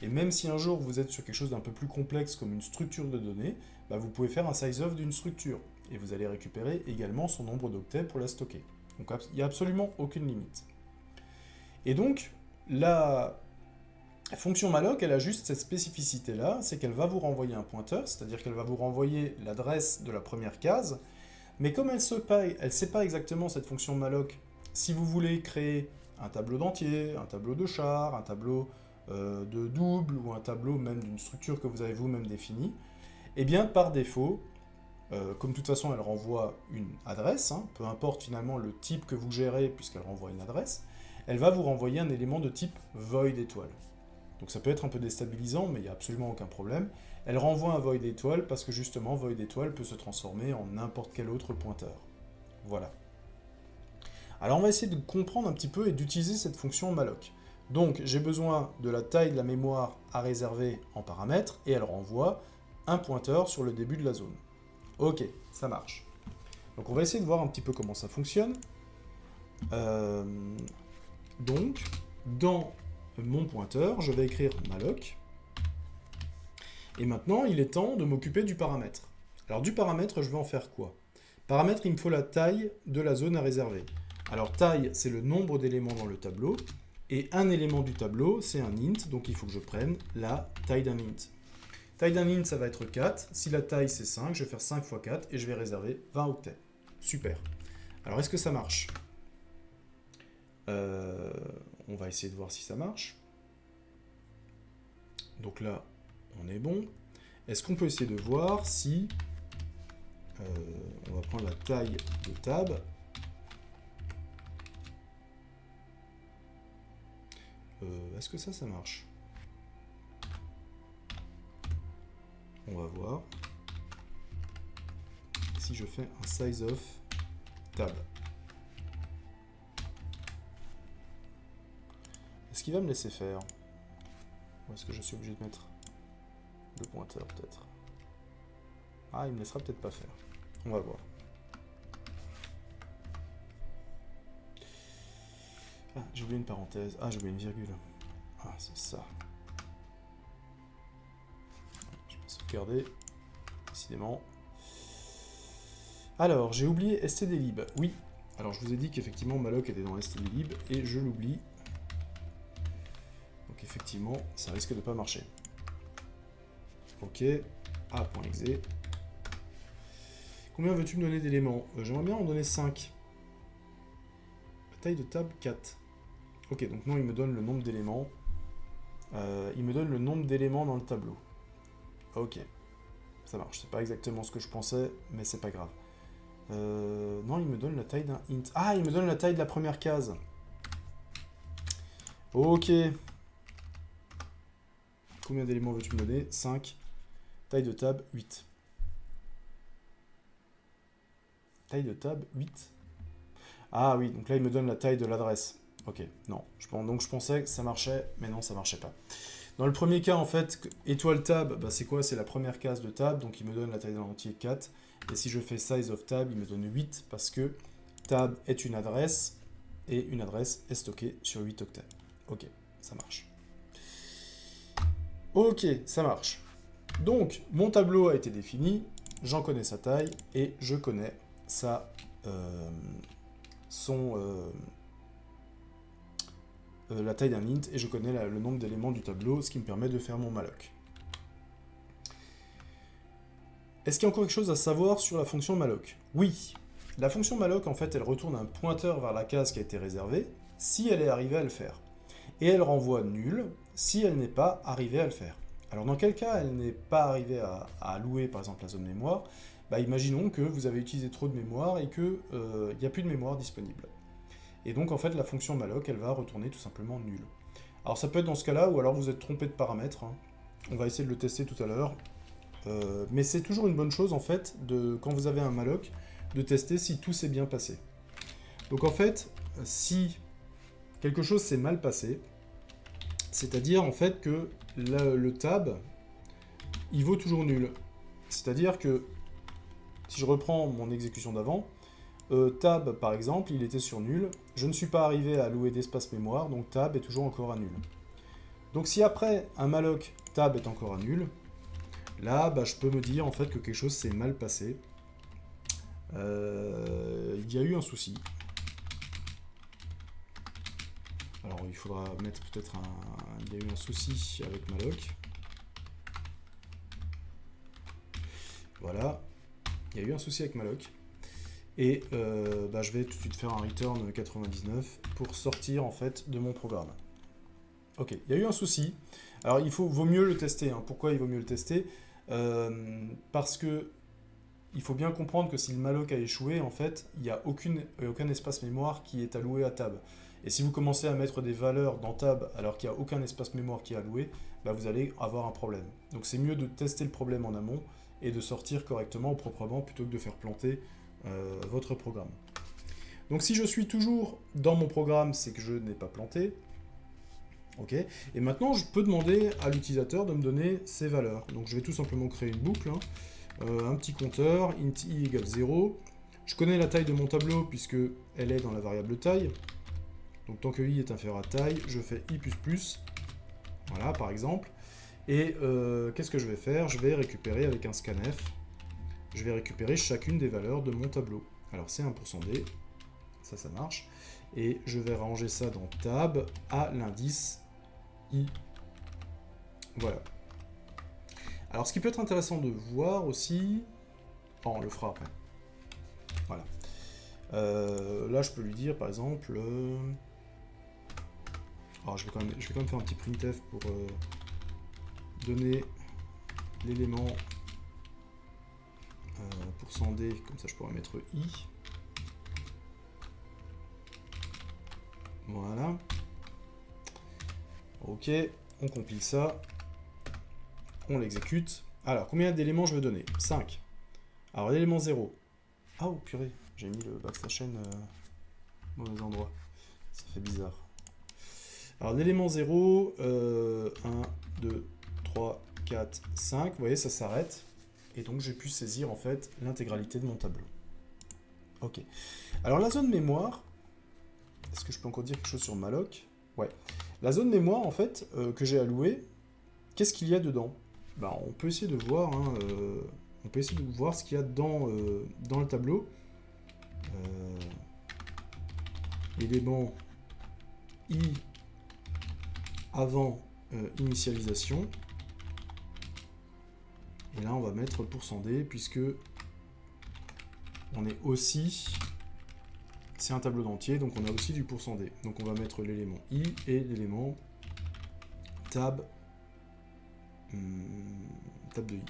A: Et même si un jour vous êtes sur quelque chose d'un peu plus complexe comme une structure de données, vous pouvez faire un sizeof d'une structure. Et vous allez récupérer également son nombre d'octets pour la stocker. Donc il n'y a absolument aucune limite. Et donc, la fonction malloc, elle a juste cette spécificité-là, c'est qu'elle va vous renvoyer un pointeur, c'est-à-dire qu'elle va vous renvoyer l'adresse de la première case. Mais comme elle ne sait pas exactement cette fonction malloc, si vous voulez créer un tableau d'entier, un tableau de char, un tableau de double ou un tableau même d'une structure que vous avez vous-même définie, eh bien par défaut, comme de toute façon elle renvoie une adresse, peu importe finalement le type que vous gérez puisqu'elle renvoie une adresse, elle va vous renvoyer un élément de type void étoile. Donc ça peut être un peu déstabilisant, mais il n'y a absolument aucun problème. Elle renvoie un void étoile parce que justement, void étoile peut se transformer en n'importe quel autre pointeur. Voilà. Alors on va essayer de comprendre un petit peu et d'utiliser cette fonction malloc. Donc j'ai besoin de la taille de la mémoire à réserver en paramètre et elle renvoie un pointeur sur le début de la zone. Ok, ça marche. Donc on va essayer de voir un petit peu comment ça fonctionne. Donc, dans mon pointeur, je vais écrire malloc. Et maintenant, il est temps de m'occuper du paramètre. Alors du paramètre, je vais en faire quoi? Paramètre, il me faut la taille de la zone à réserver. Alors taille, c'est le nombre d'éléments dans le tableau. Et un élément du tableau, c'est un int, donc il faut que je prenne la taille d'un int. Taille d'un int, ça va être 4. Si la taille, c'est 5, je vais faire 5 fois 4 et je vais réserver 20 octets. Super. Alors, est-ce que ça marche? On va essayer de voir si ça marche. Donc là, on est bon. est-ce qu'on peut essayer de voir si... on va prendre la taille de tab. Est-ce que ça marche? On va voir. Si je fais un size of tab. Est-ce qu'il va me laisser faire? Ou est-ce que je suis obligé de mettre le pointeur peut-être? Ah, il me laissera peut-être pas faire. On va voir. Ah, j'ai oublié une parenthèse. Ah, j'ai oublié une virgule. Ah, c'est ça. Je vais sauvegarder. Décidément. Alors, j'ai oublié stdlib. Oui. Alors, je vous ai dit qu'effectivement, malloc était dans stdlib et je l'oublie. Donc, effectivement, ça risque de ne pas marcher. Ok. A.exe. Combien veux-tu me donner d'éléments? J'aimerais bien en donner 5. La taille de table 4. Ok, donc non, il me donne le nombre d'éléments. Il me donne le nombre d'éléments dans le tableau. Ok. Ça marche. C'est pas exactement ce que je pensais, mais c'est pas grave. Non, il me donne la taille d'un int. Ah, il me donne la taille de la première case. Ok. Combien d'éléments veux-tu me donner? 5. Taille de table 8. Taille de table 8. Ah oui, donc là il me donne la taille de l'adresse. Ok, non. Donc je pensais que ça marchait, mais non, ça marchait pas. Dans le premier cas, en fait, étoile tab, bah, c'est quoi? C'est la première case de tab, donc il me donne la taille d'un entier 4. Et si je fais size of tab, il me donne 8, parce que tab est une adresse, et une adresse est stockée sur 8 octets. Ok, ça marche. Ok, ça marche. Donc, mon tableau a été défini, j'en connais sa taille, et je connais la taille d'un int, et je connais le nombre d'éléments du tableau, ce qui me permet de faire mon malloc. Est-ce qu'il y a encore quelque chose à savoir sur la fonction malloc? Oui. La fonction malloc, en fait, elle retourne un pointeur vers la case qui a été réservée, si elle est arrivée à le faire. Et elle renvoie nul si elle n'est pas arrivée à le faire. Alors dans quel cas elle n'est pas arrivée à allouer par exemple la zone mémoire? Bah, imaginons que vous avez utilisé trop de mémoire et qu'il n'y a plus de mémoire disponible. Et donc en fait la fonction malloc elle va retourner tout simplement nul. Alors ça peut être dans ce cas-là ou alors vous êtes trompé de paramètre. Hein. On va essayer de le tester tout à l'heure. Mais c'est toujours une bonne chose en fait quand vous avez un malloc de tester si tout s'est bien passé. Donc en fait si quelque chose s'est mal passé, c'est-à-dire en fait que le tab, il vaut toujours nul. C'est-à-dire que, si je reprends mon exécution d'avant, tab par exemple, il était sur nul, je ne suis pas arrivé à allouer d'espace mémoire, donc tab est toujours encore à nul. Donc si après un malloc, tab est encore à nul, là bah, je peux me dire en fait que quelque chose s'est mal passé. Il y a eu un souci. Alors il faudra mettre peut-être il y a eu un souci avec malloc. Voilà, il y a eu un souci avec malloc. Et bah, je vais tout de suite faire un return 99 pour sortir en fait de mon programme. Ok, il y a eu un souci. Alors vaut mieux le tester. Hein. Pourquoi il vaut mieux le tester? Parce que il faut bien comprendre que si le malloc a échoué, en fait, il n'y a aucun espace mémoire qui est alloué à tab. Et si vous commencez à mettre des valeurs dans tab alors qu'il n'y a aucun espace mémoire qui est alloué, bah vous allez avoir un problème. Donc c'est mieux de tester le problème en amont et de sortir correctement ou proprement plutôt que de faire planter votre programme. Donc si je suis toujours dans mon programme, c'est que je n'ai pas planté. Ok. Et maintenant, je peux demander à l'utilisateur de me donner ses valeurs. Donc je vais tout simplement créer une boucle. Hein. Un petit compteur, int i égale 0. Je connais la taille de mon tableau puisque elle est dans la variable taille. Donc tant que i est inférieur à taille, je fais i++. Voilà, par exemple. Et qu'est-ce que je vais faire? Je vais récupérer avec un scanf. Je vais récupérer chacune des valeurs de mon tableau. Alors c'est 1%d. Ça marche. Et je vais ranger ça dans tab à l'indice i. Voilà. Alors, ce qui peut être intéressant de voir aussi... Oh, on le fera après. Voilà. Là, je peux lui dire, par exemple... Alors, je vais quand même faire un petit printf pour donner l'élément %d, comme ça je pourrais mettre i. Voilà. Ok, on compile ça. On l'exécute. Alors, combien d'éléments je veux donner? 5. Alors, l'élément 0. Ah, oh purée, j'ai mis le backslash n au mauvais endroit. Ça fait bizarre. Alors, l'élément 0, 1, 2, 3, 4, 5. Vous voyez, ça s'arrête. Et donc, j'ai pu saisir, en fait, l'intégralité de mon tableau. Ok. Alors, la zone mémoire, est-ce que je peux encore dire quelque chose sur malloc? Ouais. La zone mémoire, en fait, que j'ai allouée, qu'est-ce qu'il y a dedans? Ben, on peut essayer de voir, hein, on peut essayer de voir ce qu'il y a dans le tableau. Élément i avant initialisation. Et là, on va mettre %d, puisque on est aussi... C'est un tableau d'entier, donc on a aussi du %d. Donc on va mettre l'élément i et l'élément tab, tab de i.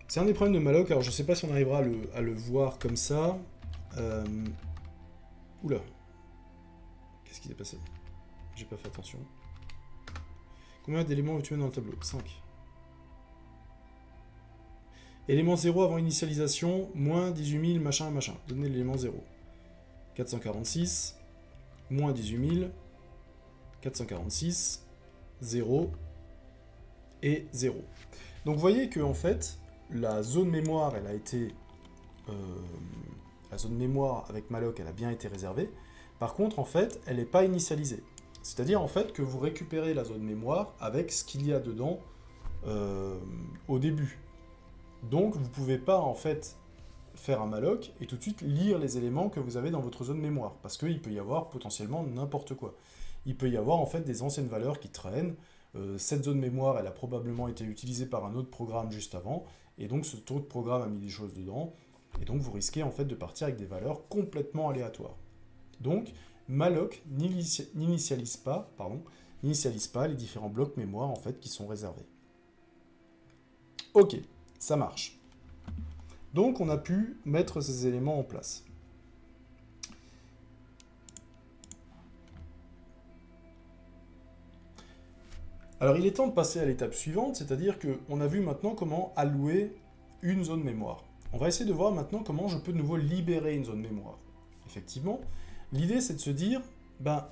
A: C'est un des problèmes de malloc, alors je ne sais pas si on arrivera à le voir comme ça. Oula. Qu'est-ce qui s'est passé? J'ai pas fait attention. Combien d'éléments veux-tu mettre dans le tableau? 5. Élément 0 avant initialisation, moins 18 000, machin, machin. Donnez l'élément 0. 446, moins 18 000, 446, 0 et 0. Donc vous voyez que en fait, la zone mémoire, elle a été... la zone mémoire avec malloc, elle a bien été réservée. Par contre, en fait, elle n'est pas initialisée. C'est-à-dire en fait que vous récupérez la zone mémoire avec ce qu'il y a dedans au début. Donc, vous ne pouvez pas, en fait, faire un malloc et tout de suite lire les éléments que vous avez dans votre zone mémoire. Parce qu'il peut y avoir potentiellement n'importe quoi. Il peut y avoir, en fait, des anciennes valeurs qui traînent. Cette zone mémoire, elle a probablement été utilisée par un autre programme juste avant. Et donc, ce autre programme a mis des choses dedans. Et donc, vous risquez, en fait, de partir avec des valeurs complètement aléatoires. Donc, malloc n'initialise pas les différents blocs mémoire, en fait, qui sont réservés. Ok. Ça marche. Donc, on a pu mettre ces éléments en place. Alors, il est temps de passer à l'étape suivante, c'est-à-dire qu'on a vu maintenant comment allouer une zone mémoire. On va essayer de voir maintenant comment je peux de nouveau libérer une zone mémoire. Effectivement, l'idée, c'est de se dire, ben,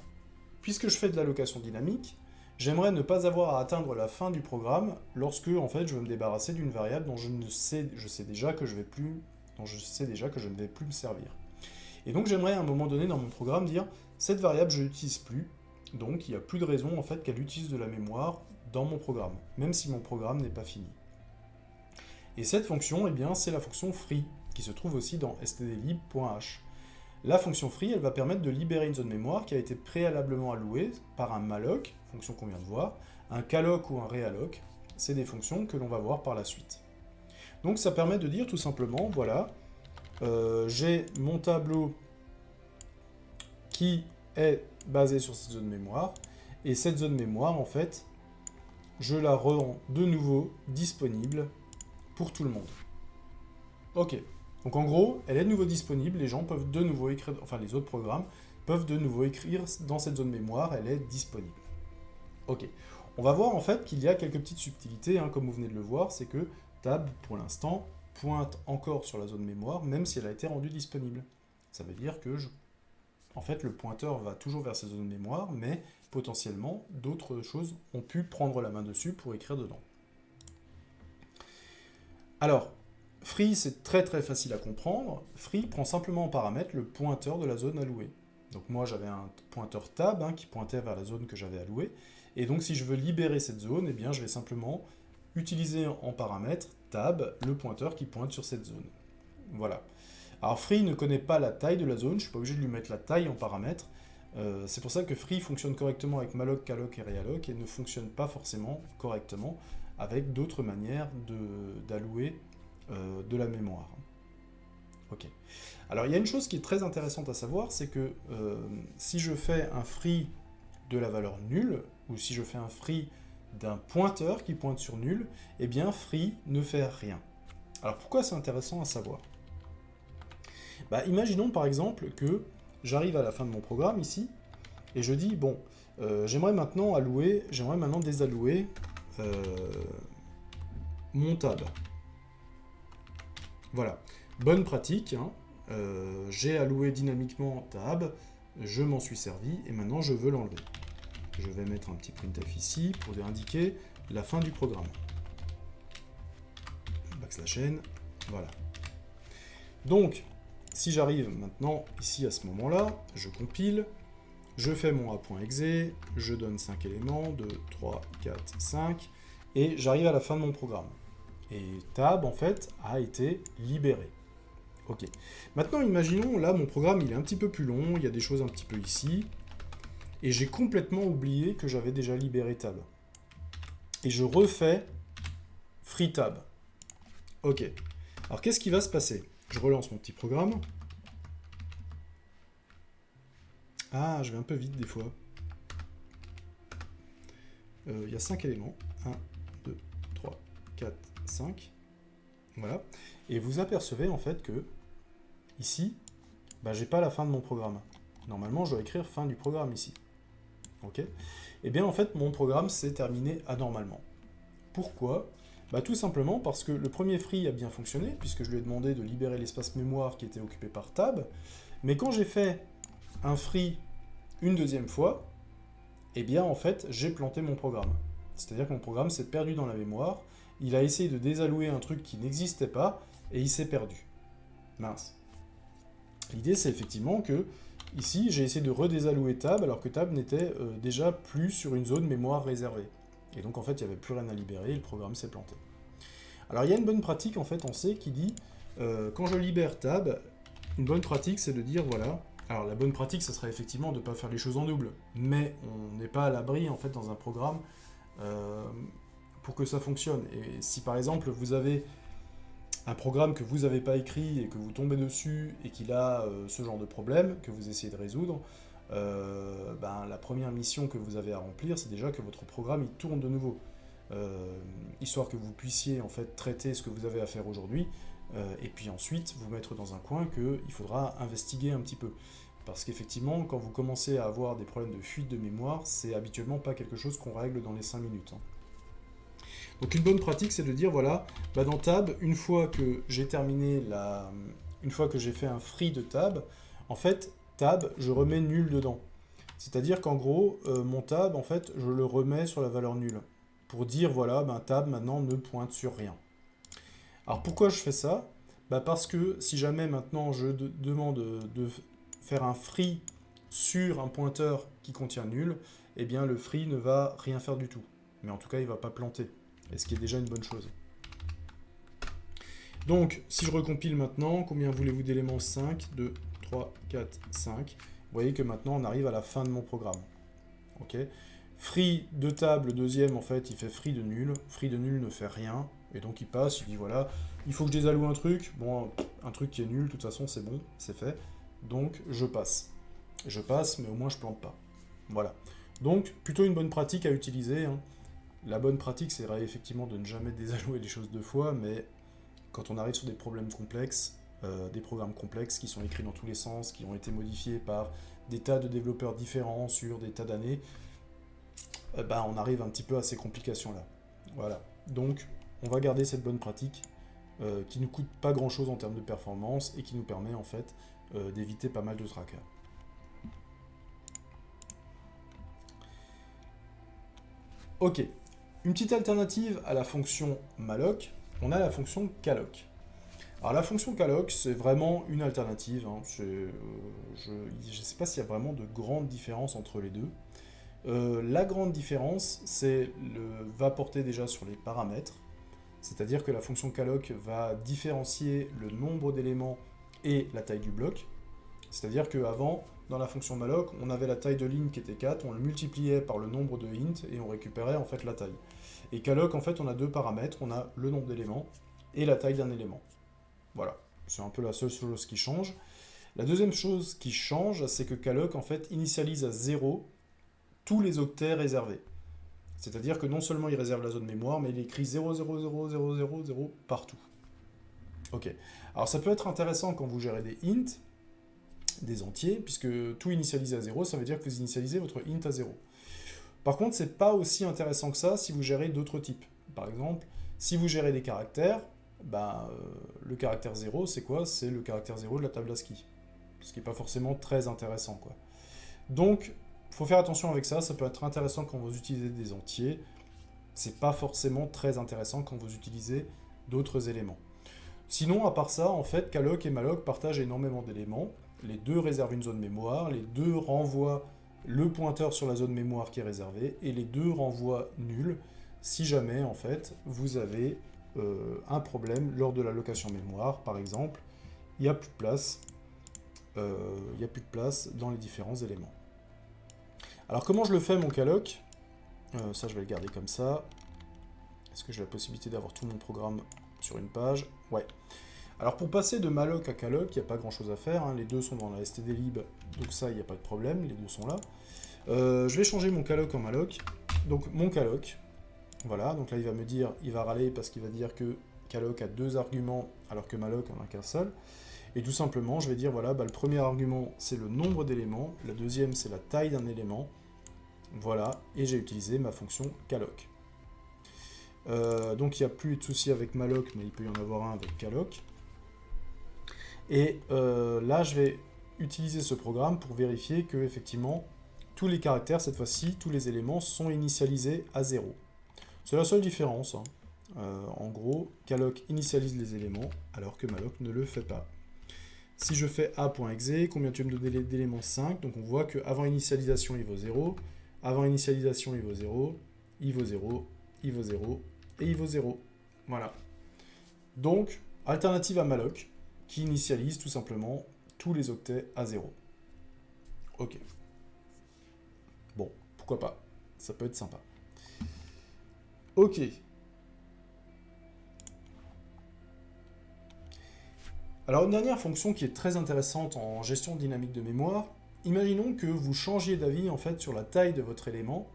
A: puisque je fais de l'allocation dynamique, j'aimerais ne pas avoir à atteindre la fin du programme lorsque en fait je veux me débarrasser d'une variable dont je sais déjà que je ne vais plus me servir. Et donc j'aimerais à un moment donné dans mon programme dire cette variable je l'utilise plus, donc il n'y a plus de raison en fait qu'elle utilise de la mémoire dans mon programme, même si mon programme n'est pas fini. Et cette fonction, eh bien, c'est la fonction free qui se trouve aussi dans stdlib.h. La fonction free, elle va permettre de libérer une zone mémoire qui a été préalablement allouée par un malloc, fonction qu'on vient de voir, un calloc ou un realloc, c'est des fonctions que l'on va voir par la suite. Donc ça permet de dire tout simplement, voilà, j'ai mon tableau qui est basé sur cette zone mémoire, et cette zone mémoire, en fait, je la rends de nouveau disponible pour tout le monde. Ok. Donc en gros, elle est de nouveau disponible, les gens peuvent de nouveau écrire, enfin les autres programmes peuvent de nouveau écrire dans cette zone mémoire, elle est disponible. Ok, on va voir en fait qu'il y a quelques petites subtilités, hein, comme vous venez de le voir, c'est que tab, pour l'instant, pointe encore sur la zone mémoire, même si elle a été rendue disponible. Ça veut dire que, en fait, le pointeur va toujours vers cette zone mémoire, mais potentiellement, d'autres choses ont pu prendre la main dessus pour écrire dedans. Alors, free, c'est très très facile à comprendre. Free prend simplement en paramètre le pointeur de la zone allouée. Donc moi, j'avais un pointeur tab qui pointait vers la zone que j'avais allouée. Et donc, si je veux libérer cette zone, eh bien, je vais simplement utiliser en paramètre tab le pointeur qui pointe sur cette zone. Voilà. Alors, free ne connaît pas la taille de la zone. Je ne suis pas obligé de lui mettre la taille en paramètre. C'est pour ça que free fonctionne correctement avec malloc, calloc et realloc et ne fonctionne pas forcément correctement avec d'autres manières d'allouer de la mémoire. Ok. Alors il y a une chose qui est très intéressante à savoir, c'est que si je fais un free de la valeur nulle, ou si je fais un free d'un pointeur qui pointe sur nul, eh bien free ne fait rien. Alors pourquoi c'est intéressant à savoir? Bah, imaginons par exemple que j'arrive à la fin de mon programme ici, et je dis, bon, j'aimerais maintenant désallouer mon tab. Voilà, bonne pratique, hein. J'ai alloué dynamiquement tab, je m'en suis servi, et maintenant je veux l'enlever. Je vais mettre un petit printf ici pour indiquer la fin du programme. Backslash n, voilà. Donc, si j'arrive maintenant ici à ce moment-là, je compile, je fais mon a.exe, je donne 5 éléments, 2, 3, 4, 5, et j'arrive à la fin de mon programme. Et tab, en fait, a été libéré. Ok. Maintenant, imaginons, là, mon programme, il est un petit peu plus long, il y a des choses un petit peu ici, et j'ai complètement oublié que j'avais déjà libéré tab. Et je refais free tab. Ok. Alors, qu'est-ce qui va se passer? Je relance mon petit programme. Ah, je vais un peu vite des fois. Il y a 5 éléments. 1, 2, 3, 4, 5. Voilà. Et vous apercevez en fait que, ici, bah, j'ai pas la fin de mon programme. Normalement, je dois écrire fin du programme ici. Ok? Et bien en fait, mon programme s'est terminé anormalement. Pourquoi? Bah, tout simplement parce que le premier free a bien fonctionné, puisque je lui ai demandé de libérer l'espace mémoire qui était occupé par tab, mais quand j'ai fait un free une deuxième fois, eh bien en fait, j'ai planté mon programme. C'est-à-dire que mon programme s'est perdu dans la mémoire, il a essayé de désallouer un truc qui n'existait pas, et il s'est perdu. Mince. L'idée, c'est effectivement que, ici, j'ai essayé de redésallouer tab, alors que tab n'était déjà plus sur une zone mémoire réservée. Et donc, en fait, il n'y avait plus rien à libérer, et le programme s'est planté. Alors, il y a une bonne pratique, en fait, en C, qui dit, quand je libère tab, une bonne pratique, c'est de dire, voilà, alors la bonne pratique, ça serait effectivement de ne pas faire les choses en double, mais on n'est pas à l'abri, en fait, dans un programme, pour que ça fonctionne. Et si, par exemple, vous avez un programme que vous n'avez pas écrit et que vous tombez dessus et qu'il a ce genre de problème que vous essayez de résoudre, la première mission que vous avez à remplir, c'est déjà que votre programme il tourne de nouveau. Histoire que vous puissiez en fait traiter ce que vous avez à faire aujourd'hui, et puis ensuite vous mettre dans un coin qu'il faudra investiguer un petit peu. Parce qu'effectivement, quand vous commencez à avoir des problèmes de fuite de mémoire, c'est habituellement pas quelque chose qu'on règle dans les 5 minutes. Hein. Donc une bonne pratique, c'est de dire, voilà, dans tab, une fois que j'ai terminé une fois que j'ai fait un free de tab, en fait, tab, je remets nul dedans. C'est-à-dire qu'en gros, mon tab, en fait, je le remets sur la valeur nulle. Pour dire, voilà, tab, maintenant, ne pointe sur rien. Alors pourquoi je fais ça? Parce que si jamais maintenant je demande de faire un free sur un pointeur qui contient nul, eh bien le free ne va rien faire du tout. Mais en tout cas, il ne va pas planter. Et ce qui est déjà une bonne chose. Donc, si je recompile maintenant, combien voulez-vous d'éléments? 5, 2, 3, 4, 5. Vous voyez que maintenant, on arrive à la fin de mon programme. Ok. Free de table, deuxième, en fait, il fait free de nul. Free de nul ne fait rien. Et donc, il passe, il dit, voilà, il faut que je désalloue un truc. Bon, un truc qui est nul, de toute façon, c'est bon, c'est fait. Donc, je passe. Je passe, mais au moins, je plante pas. Voilà. Donc, plutôt une bonne pratique à utiliser, hein. La bonne pratique, c'est effectivement de ne jamais désallouer les choses deux fois, mais quand on arrive sur des problèmes complexes, des programmes complexes qui sont écrits dans tous les sens, qui ont été modifiés par des tas de développeurs différents sur des tas d'années, on arrive un petit peu à ces complications-là. Voilà. Donc, on va garder cette bonne pratique qui ne coûte pas grand-chose en termes de performance et qui nous permet en fait d'éviter pas mal de tracas. Ok. Une petite alternative à la fonction malloc, on a la fonction calloc. Alors la fonction calloc, c'est vraiment une alternative. Hein. Je ne sais pas s'il y a vraiment de grandes différences entre les deux. La grande différence, va porter déjà sur les paramètres. C'est-à-dire que la fonction calloc va différencier le nombre d'éléments et la taille du bloc. C'est-à-dire qu'avant, dans la fonction malloc, on avait la taille de ligne qui était 4, on le multipliait par le nombre de int et on récupérait en fait la taille. Et calloc, en fait, on a deux paramètres, on a le nombre d'éléments et la taille d'un élément. Voilà, c'est un peu la seule chose qui change. La deuxième chose qui change, c'est que calloc, en fait, initialise à 0 tous les octets réservés. C'est-à-dire que non seulement il réserve la zone mémoire, mais il écrit 0,00000 partout. Ok. Alors ça peut être intéressant quand vous gérez des int, des entiers, puisque tout initialisé à 0, ça veut dire que vous initialisez votre int à 0. Par contre, c'est pas aussi intéressant que ça si vous gérez d'autres types. Par exemple, si vous gérez des caractères, le caractère 0, c'est quoi? C'est le caractère 0 de la table ASCII. Ce qui n'est pas forcément très intéressant, quoi. Donc, il faut faire attention avec ça, ça peut être intéressant quand vous utilisez des entiers, c'est pas forcément très intéressant quand vous utilisez d'autres éléments. Sinon, à part ça, en fait, calloc et malloc partagent énormément d'éléments. Les deux réservent une zone mémoire, les deux renvoient le pointeur sur la zone mémoire qui est réservée, et les deux renvoient nul si jamais, en fait, vous avez un problème lors de l'allocation mémoire, par exemple, il n'y a plus de place. Dans les différents éléments. Alors comment je le fais mon calloc? Ça je vais le garder comme ça. Est-ce que j'ai la possibilité d'avoir tout mon programme sur une page? Ouais. Alors pour passer de malloc à calloc, il n'y a pas grand chose à faire, hein. Les deux sont dans la stdlib, donc ça il n'y a pas de problème, les deux sont là. Je vais changer mon calloc en malloc. Donc mon calloc, voilà, donc là il va me dire, il va râler parce qu'il va dire que calloc a 2 arguments alors que malloc en a qu'un seul. Et tout simplement, je vais dire, voilà, le premier argument, c'est le nombre d'éléments, le deuxième, c'est la taille d'un élément, voilà, et j'ai utilisé ma fonction calloc. Donc il n'y a plus de souci avec malloc, mais il peut y en avoir un avec calloc. Et là, je vais utiliser ce programme pour vérifier que, effectivement, tous les caractères, cette fois-ci, tous les éléments sont initialisés à 0. C'est la seule différence, hein. En gros, calloc initialise les éléments, alors que malloc ne le fait pas. Si je fais a.exe, combien tu veux me donner d'éléments? 5. Donc on voit qu'avant initialisation, il vaut 0. Avant initialisation, il vaut 0. Il vaut 0. Il vaut 0. Et il vaut 0. Voilà. Donc, alternative à malloc, qui initialise tout simplement tous les octets à 0. Ok. Bon, pourquoi pas. Ça peut être sympa. Ok. Alors une dernière fonction qui est très intéressante en gestion dynamique de mémoire, imaginons que vous changiez d'avis en fait sur la taille de votre élément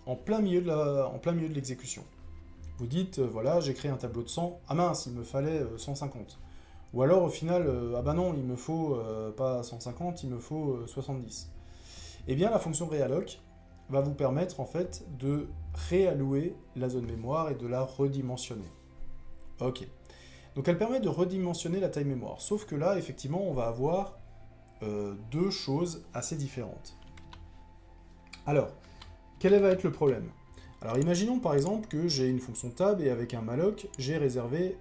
A: en plein milieu de l'exécution. Vous dites, voilà, j'ai créé un tableau de 100, ah mince, il me fallait 150. Ou alors au final, ah bah non, il me faut pas 150, il me faut 70. Eh bien la fonction realloc va vous permettre en fait de réallouer la zone mémoire et de la redimensionner. Ok. Donc elle permet de redimensionner la taille mémoire. Sauf que là, effectivement, on va avoir deux choses assez différentes. Alors, quel va être le problème? Alors imaginons par exemple que j'ai une fonction tab et avec un malloc, j'ai réservé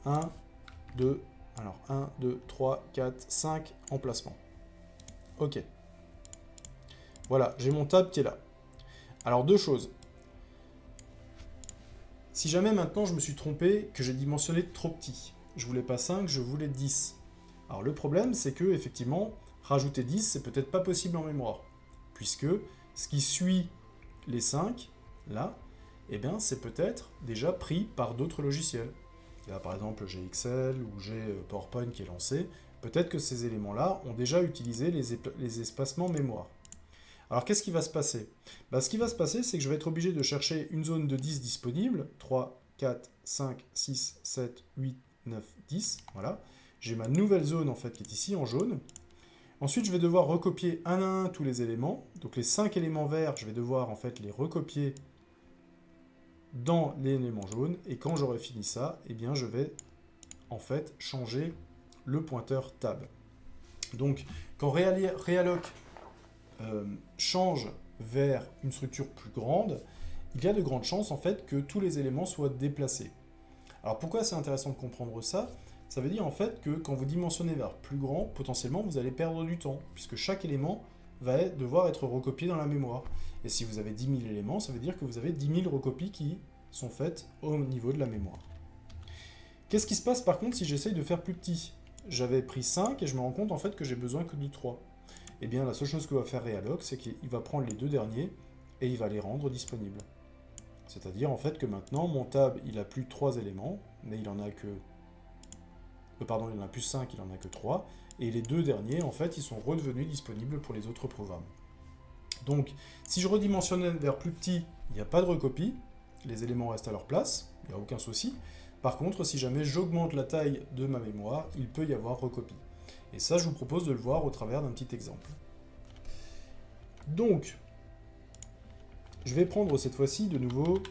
A: 1, 2, 3, 4, 5 emplacements. Ok. Voilà, j'ai mon tab qui est là. Alors deux choses. Si jamais maintenant je me suis trompé, que j'ai dimensionné trop petit, je voulais pas 5, je voulais 10. Alors le problème, c'est que effectivement, rajouter 10, c'est peut-être pas possible en mémoire, puisque ce qui suit les 5, là, eh bien, c'est peut-être déjà pris par d'autres logiciels. Là, par exemple, j'ai Excel ou j'ai PowerPoint qui est lancé. Peut-être que ces éléments-là ont déjà utilisé les espacements mémoire. Alors, qu'est-ce qui va se passer? Ce qui va se passer, c'est que je vais être obligé de chercher une zone de 10 disponible. 3, 4, 5, 6, 7, 8, 9, 10. Voilà. J'ai ma nouvelle zone, en fait, qui est ici, en jaune. Ensuite, je vais devoir recopier un à un tous les éléments. Donc, les 5 éléments verts, je vais devoir, en fait, les recopier dans l'élément jaune. Et quand j'aurai fini ça, eh bien, je vais, en fait, changer le pointeur tab. Donc, quand realloc change vers une structure plus grande, il y a de grandes chances en fait que tous les éléments soient déplacés. Alors pourquoi c'est intéressant de comprendre ça? Ça veut dire en fait que quand vous dimensionnez vers plus grand, potentiellement vous allez perdre du temps, puisque chaque élément va devoir être recopié dans la mémoire. Et si vous avez 10 000 éléments, ça veut dire que vous avez 10 000 recopies qui sont faites au niveau de la mémoire. Qu'est-ce qui se passe par contre si j'essaye de faire plus petit? J'avais pris 5 et je me rends compte en fait que j'ai besoin que de 3. Eh bien, la seule chose que va faire realloc, c'est qu'il va prendre les deux derniers et il va les rendre disponibles. C'est-à-dire, en fait, que maintenant, mon tab, il a plus 3 éléments, mais il en a que... pardon, il en a plus 5, il en a que 3. Et les deux derniers, en fait, ils sont redevenus disponibles pour les autres programmes. Donc, si je redimensionne vers plus petit, il n'y a pas de recopie, les éléments restent à leur place, il n'y a aucun souci. Par contre, si jamais j'augmente la taille de ma mémoire, il peut y avoir recopie. Et ça, je vous propose de le voir au travers d'un petit exemple. Donc, je vais prendre cette fois-ci de nouveau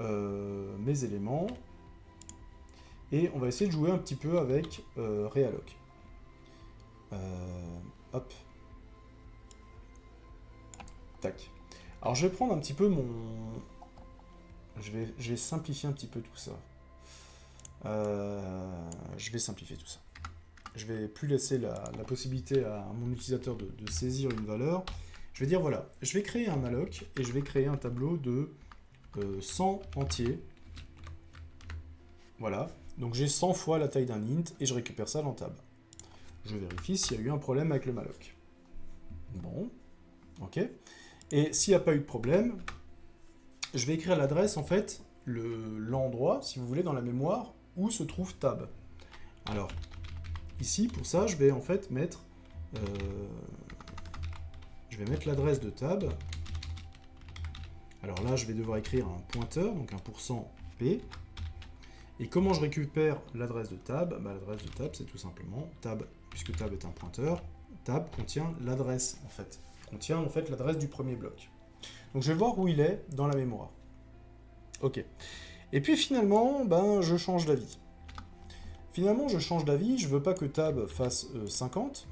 A: mes éléments, et on va essayer de jouer un petit peu avec realloc. Hop. Tac. Alors je vais prendre un petit peu mon... Je vais simplifier un petit peu tout ça. Je vais simplifier tout ça. Je vais plus laisser la possibilité à mon utilisateur de saisir une valeur. Je vais dire voilà, je vais créer un malloc et je vais créer un tableau de 100 entiers. Voilà. Donc j'ai 100 fois la taille d'un int et je récupère ça dans tab. Je vérifie s'il y a eu un problème avec le malloc. Bon, ok. Et s'il n'y a pas eu de problème, je vais écrire l'adresse, en fait, l'endroit, si vous voulez, dans la mémoire, où se trouve tab. Alors, ici, pour ça, je vais en fait mettre l'adresse de tab. Alors là, je vais devoir écrire un pointeur, donc un %p. Et comment je récupère l'adresse de tab? L'adresse de tab, c'est tout simplement tab, puisque tab est un pointeur. Tab contient l'adresse, en fait. Contient en fait l'adresse du premier bloc. Donc je vais voir où il est dans la mémoire. Ok. Et puis finalement, je change d'avis. Finalement, je change d'avis, je veux pas que tab fasse 100,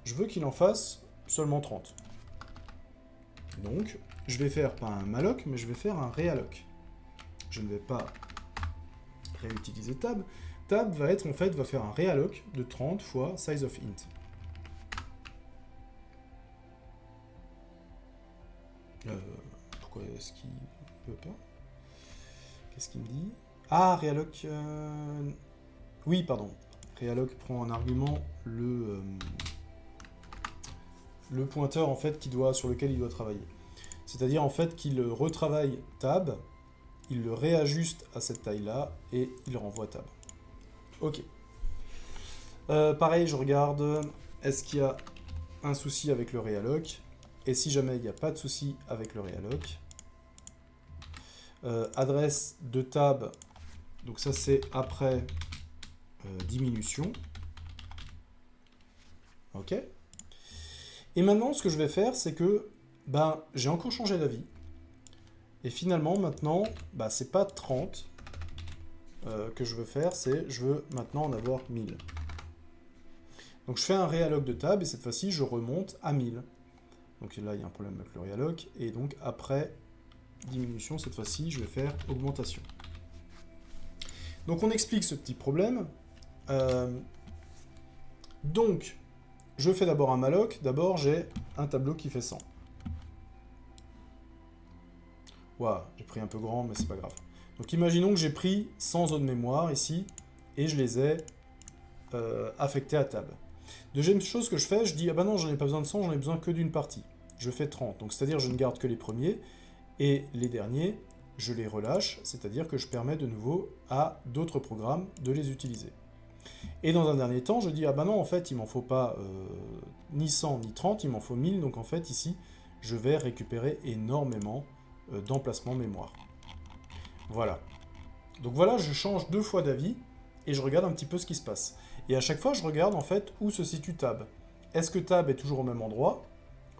A: je veux qu'il en fasse seulement 30. Donc, je vais faire pas un malloc, mais je vais faire un realloc. Je ne vais pas réutiliser tab. Tab va être en fait, va faire un realloc de 30 fois size of int. Pourquoi est-ce qu'il veut pas? Qu'est-ce qu'il me dit? Ah, realloc... Oui, pardon. Realloc prend en argument le pointeur en fait sur lequel il doit travailler. C'est-à-dire en fait qu'il retravaille tab, il le réajuste à cette taille-là et il renvoie tab. Ok. Pareil, je regarde, est-ce qu'il y a un souci avec le realloc? Et si jamais il n'y a pas de souci avec le realloc, adresse de tab, donc ça c'est après diminution. Ok. Et maintenant, ce que je vais faire, c'est que j'ai encore changé d'avis. Et finalement, maintenant, c'est pas 30 que je veux faire, c'est je veux maintenant en avoir 1000. Donc je fais un realloc de tab et cette fois-ci, je remonte à 1000. Donc là, il y a un problème avec le realloc. Et donc après diminution, cette fois-ci, je vais faire augmentation. Donc on explique ce petit problème. Donc, je fais d'abord un malloc. D'abord, j'ai un tableau qui fait 100. Waouh, j'ai pris un peu grand, mais c'est pas grave. Donc imaginons que j'ai pris 100 zones mémoire ici, et je les ai affectées à tab. Deuxième chose que je fais, je dis, ah bah non, j'en ai pas besoin de 100, j'en ai besoin que d'une partie. Je fais 30, donc c'est-à-dire je ne garde que les premiers, et les derniers, je les relâche, c'est-à-dire que je permets de nouveau à d'autres programmes de les utiliser. Et dans un dernier temps, je dis, ah bah non, en fait, il m'en faut pas ni 100 ni 30, il m'en faut 1000, donc en fait, ici, je vais récupérer énormément d'emplacement mémoire. Voilà. Donc voilà, je change 2 fois d'avis, et je regarde un petit peu ce qui se passe. Et à chaque fois, je regarde en fait où se situe tab. Est-ce que tab est toujours au même endroit,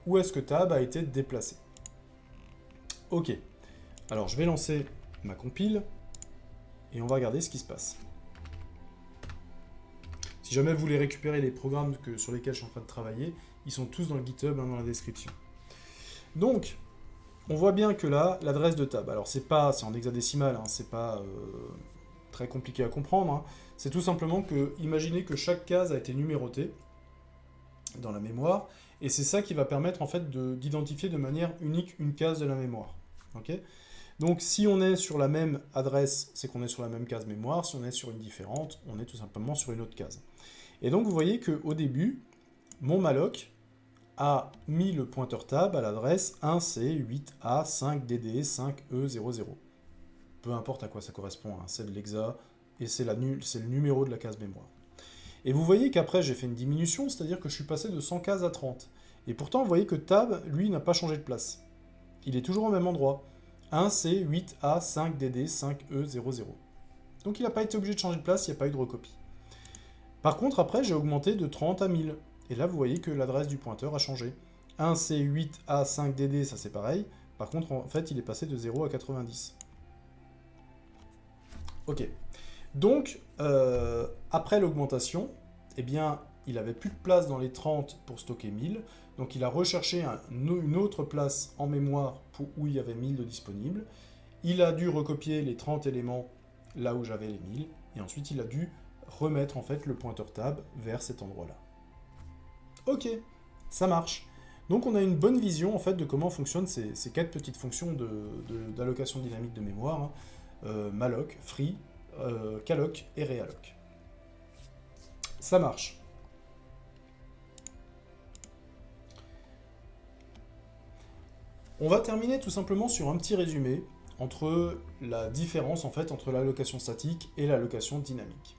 A: ou est-ce que tab a été déplacé? Ok. Alors, je vais lancer ma compile, et on va regarder ce qui se passe. Si jamais vous voulez récupérer les programmes sur lesquels je suis en train de travailler, ils sont tous dans le GitHub, dans la description. Donc, on voit bien que là, l'adresse de tab, alors c'est en hexadécimal, hein, c'est pas très compliqué à comprendre, hein. C'est tout simplement que, imaginez que chaque case a été numérotée dans la mémoire, et c'est ça qui va permettre en fait d'identifier de manière unique une case de la mémoire. Okay. Donc si on est sur la même adresse, c'est qu'on est sur la même case mémoire, si on est sur une différente, on est tout simplement sur une autre case. Et donc vous voyez qu'au début, mon malloc a mis le pointeur tab à l'adresse 1C8A5DD5E00. Peu importe à quoi ça correspond, hein, c'est de l'hexa, et c'est le numéro de la case mémoire. Et vous voyez qu'après j'ai fait une diminution, c'est-à-dire que je suis passé de 100 cases à 30. Et pourtant, vous voyez que tab, lui, n'a pas changé de place. Il est toujours au même endroit. 1C, 8A, 5DD, 5E00. Donc il n'a pas été obligé de changer de place, il n'y a pas eu de recopie. Par contre, après, j'ai augmenté de 30 à 1000. Et là, vous voyez que l'adresse du pointeur a changé. 1C, 8A, 5DD, ça c'est pareil. Par contre, en fait, il est passé de 0 à 90. Ok. Donc, après l'augmentation, eh bien, il n'avait plus de place dans les 30 pour stocker 1000. Donc, il a recherché une autre place en mémoire où il y avait 1000 de disponible. Il a dû recopier les 30 éléments là où j'avais les 1000. Et ensuite, il a dû remettre en fait le pointeur tab vers cet endroit-là. Ok, ça marche. Donc on a une bonne vision en fait de comment fonctionnent ces quatre petites fonctions d'allocation dynamique de mémoire, hein. Malloc, free, calloc et realloc. Ça marche. On va terminer tout simplement sur un petit résumé entre la différence en fait entre l'allocation statique et l'allocation dynamique.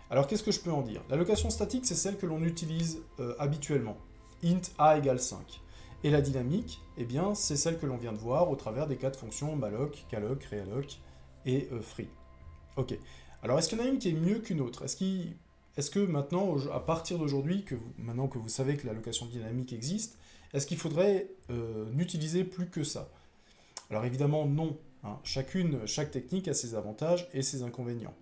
A: Alors qu'est-ce que je peux en dire? L'allocation statique, c'est celle que l'on utilise habituellement. Int a égale 5. Et la dynamique, eh bien, c'est celle que l'on vient de voir au travers des quatre fonctions malloc, calloc, realloc et free. Ok. Alors est-ce qu'il y en a une qui est mieux qu'une autre? Est-ce que maintenant, à partir d'aujourd'hui, maintenant que vous savez que l'allocation dynamique existe, est-ce qu'il faudrait n'utiliser plus que ça? Alors évidemment non. Hein. Chaque technique a ses avantages et ses inconvénients.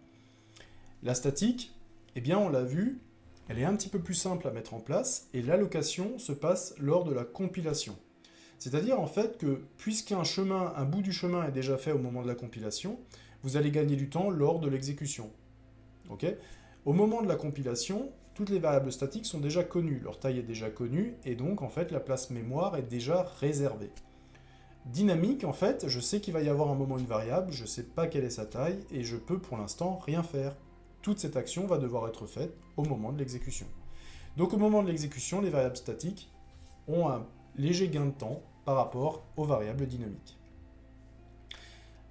A: La statique, eh bien on l'a vu, elle est un petit peu plus simple à mettre en place et l'allocation se passe lors de la compilation. C'est-à-dire en fait que puisqu'un bout du chemin est déjà fait au moment de la compilation, vous allez gagner du temps lors de l'exécution. Okay. Au moment de la compilation, toutes les variables statiques sont déjà connues, leur taille est déjà connue et donc en fait la place mémoire est déjà réservée. Dynamique, en fait, je sais qu'il va y avoir un moment une variable, je ne sais pas quelle est sa taille et je peux pour l'instant rien faire. Toute cette action va devoir être faite au moment de l'exécution. Donc au moment de l'exécution, les variables statiques ont un léger gain de temps par rapport aux variables dynamiques.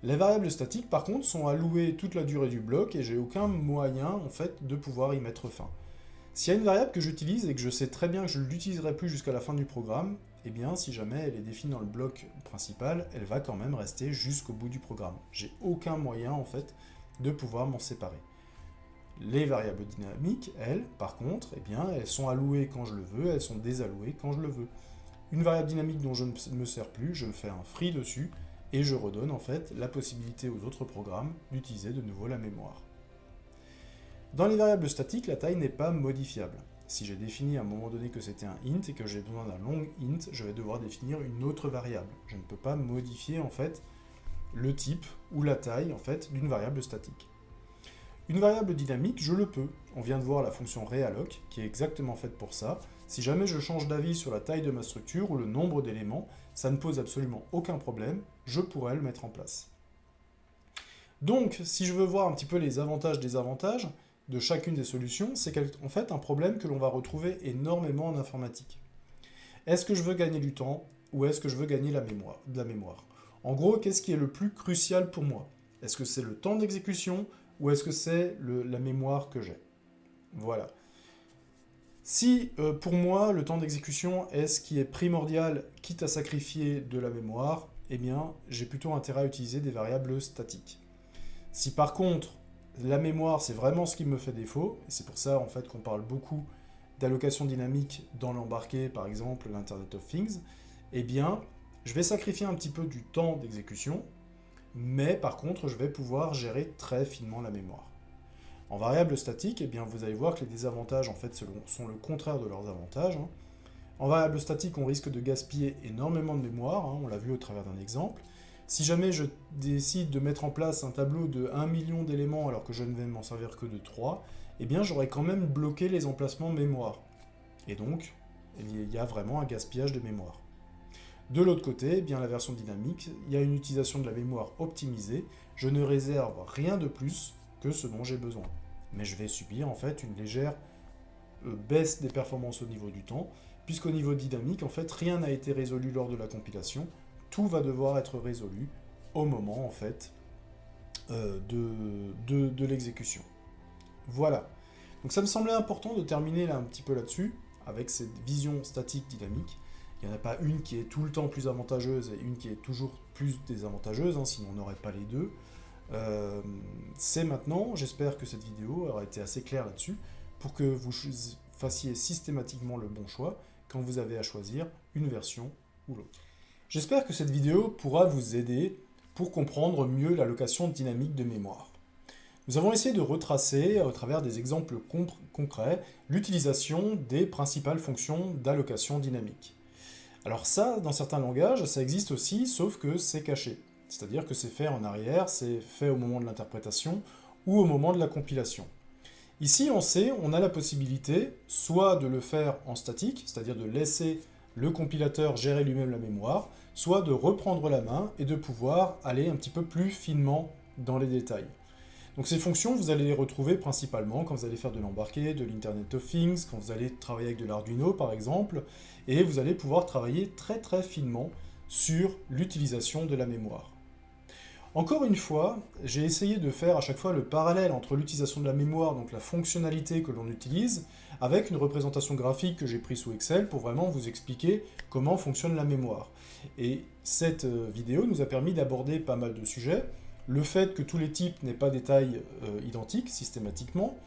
A: Les variables statiques, par contre, sont allouées toute la durée du bloc et j'ai aucun moyen, en fait, de pouvoir y mettre fin. S'il y a une variable que j'utilise et que je sais très bien que je ne l'utiliserai plus jusqu'à la fin du programme, eh bien, si jamais elle est définie dans le bloc principal, elle va quand même rester jusqu'au bout du programme. J'ai aucun moyen, en fait, de pouvoir m'en séparer. Les variables dynamiques, elles, par contre, eh bien, elles sont allouées quand je le veux, elles sont désallouées quand je le veux. Une variable dynamique dont je ne me sers plus, je me fais un free dessus, et je redonne en fait la possibilité aux autres programmes d'utiliser de nouveau la mémoire. Dans les variables statiques, la taille n'est pas modifiable. Si j'ai défini à un moment donné que c'était un int et que j'ai besoin d'un long int, je vais devoir définir une autre variable. Je ne peux pas modifier en fait le type ou la taille en fait d'une variable statique. Une variable dynamique, je le peux. On vient de voir la fonction realloc, qui est exactement faite pour ça. Si jamais je change d'avis sur la taille de ma structure ou le nombre d'éléments, ça ne pose absolument aucun problème, je pourrais le mettre en place. Donc, si je veux voir un petit peu les avantages et désavantages de chacune des solutions, c'est en fait un problème que l'on va retrouver énormément en informatique. Est-ce que je veux gagner du temps ou est-ce que je veux gagner de la mémoire? En gros, qu'est-ce qui est le plus crucial pour moi? Est-ce que c'est le temps d'exécution ou est-ce que c'est la mémoire que j'ai? Voilà. Si pour moi le temps d'exécution est ce qui est primordial, quitte à sacrifier de la mémoire, eh bien j'ai plutôt intérêt à utiliser des variables statiques. Si par contre la mémoire c'est vraiment ce qui me fait défaut, et c'est pour ça en fait qu'on parle beaucoup d'allocation dynamique dans l'embarqué, par exemple l'Internet of Things, eh bien je vais sacrifier un petit peu du temps d'exécution, mais par contre je vais pouvoir gérer très finement la mémoire. En variable statique, eh bien, vous allez voir que les désavantages en fait, sont le contraire de leurs avantages. Hein. En variable statique, on risque de gaspiller énormément de mémoire, hein, on l'a vu au travers d'un exemple. Si jamais je décide de mettre en place un tableau de 1 million d'éléments alors que je ne vais m'en servir que de 3, eh bien j'aurai quand même bloqué les emplacements mémoire. Et donc, il y a vraiment un gaspillage de mémoire. De l'autre côté, eh bien, la version dynamique, il y a une utilisation de la mémoire optimisée, je ne réserve rien de plus que ce dont j'ai besoin. Mais je vais subir en fait une légère baisse des performances au niveau du temps, puisqu'au niveau dynamique, en fait, rien n'a été résolu lors de la compilation, tout va devoir être résolu au moment en fait de l'exécution. Voilà. Donc ça me semblait important de terminer là un petit peu là-dessus, avec cette vision statique dynamique. Il n'y en a pas une qui est tout le temps plus avantageuse et une qui est toujours plus désavantageuse, hein, sinon on n'aurait pas les deux. C'est maintenant, j'espère que cette vidéo aura été assez claire là-dessus, pour que vous fassiez systématiquement le bon choix quand vous avez à choisir une version ou l'autre. J'espère que cette vidéo pourra vous aider pour comprendre mieux l'allocation dynamique de mémoire. Nous avons essayé de retracer, au travers des exemples concrets, l'utilisation des principales fonctions d'allocation dynamique. Alors ça, dans certains langages, ça existe aussi, sauf que c'est caché. C'est-à-dire que c'est fait en arrière, c'est fait au moment de l'interprétation ou au moment de la compilation. Ici, en C, on a la possibilité soit de le faire en statique, c'est-à-dire de laisser le compilateur gérer lui-même la mémoire, soit de reprendre la main et de pouvoir aller un petit peu plus finement dans les détails. Donc ces fonctions, vous allez les retrouver principalement quand vous allez faire de l'embarqué, de l'Internet of Things, quand vous allez travailler avec de l'Arduino par exemple, et vous allez pouvoir travailler très très finement sur l'utilisation de la mémoire. Encore une fois, j'ai essayé de faire à chaque fois le parallèle entre l'utilisation de la mémoire, donc la fonctionnalité que l'on utilise, avec une représentation graphique que j'ai prise sous Excel pour vraiment vous expliquer comment fonctionne la mémoire. Et cette vidéo nous a permis d'aborder pas mal de sujets. Le fait que tous les types n'aient pas des tailles identiques systématiquement,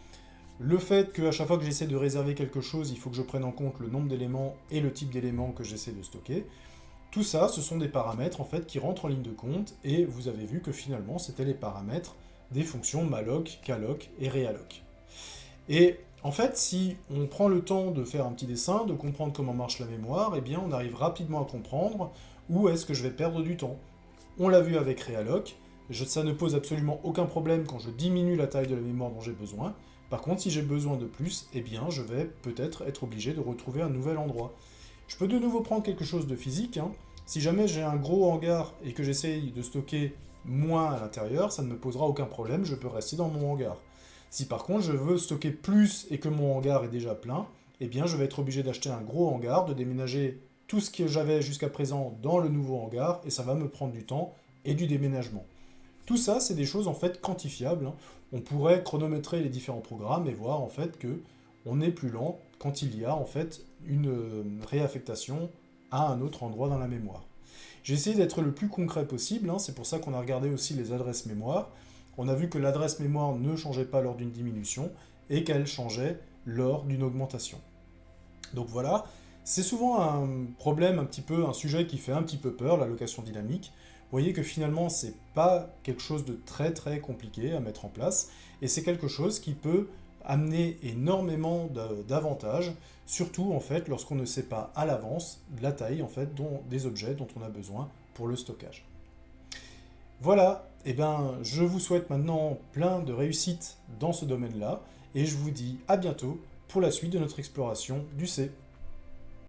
A: le fait qu'à chaque fois que j'essaie de réserver quelque chose, il faut que je prenne en compte le nombre d'éléments et le type d'éléments que j'essaie de stocker. Tout ça, ce sont des paramètres en fait qui rentrent en ligne de compte, et vous avez vu que finalement, c'était les paramètres des fonctions malloc, calloc et realloc. Et en fait, si on prend le temps de faire un petit dessin, de comprendre comment marche la mémoire, eh bien on arrive rapidement à comprendre où est-ce que je vais perdre du temps. On l'a vu avec realloc, ça ne pose absolument aucun problème quand je diminue la taille de la mémoire dont j'ai besoin. Par contre, si j'ai besoin de plus, eh bien je vais peut-être être obligé de retrouver un nouvel endroit. Je peux de nouveau prendre quelque chose de physique, hein. Si jamais j'ai un gros hangar et que j'essaye de stocker moins à l'intérieur, ça ne me posera aucun problème, je peux rester dans mon hangar. Si par contre je veux stocker plus et que mon hangar est déjà plein, eh bien je vais être obligé d'acheter un gros hangar, de déménager tout ce que j'avais jusqu'à présent dans le nouveau hangar, et ça va me prendre du temps et du déménagement. Tout ça, c'est des choses en fait quantifiables, hein. On pourrait chronométrer les différents programmes et voir en fait que on est plus lent quand il y a en fait une réaffectation à un autre endroit dans la mémoire. J'ai essayé d'être le plus concret possible, hein, c'est pour ça qu'on a regardé aussi les adresses mémoire. On a vu que l'adresse mémoire ne changeait pas lors d'une diminution et qu'elle changeait lors d'une augmentation. Donc voilà, c'est souvent un problème un petit peu, un sujet qui fait un petit peu peur, l'allocation dynamique. Vous voyez que finalement, c'est pas quelque chose de très très compliqué à mettre en place, et c'est quelque chose qui peut amener énormément d'avantages, surtout en fait lorsqu'on ne sait pas à l'avance la taille en fait des objets dont on a besoin pour le stockage. Voilà, et bien je vous souhaite maintenant plein de réussite dans ce domaine-là, et je vous dis à bientôt pour la suite de notre exploration du C.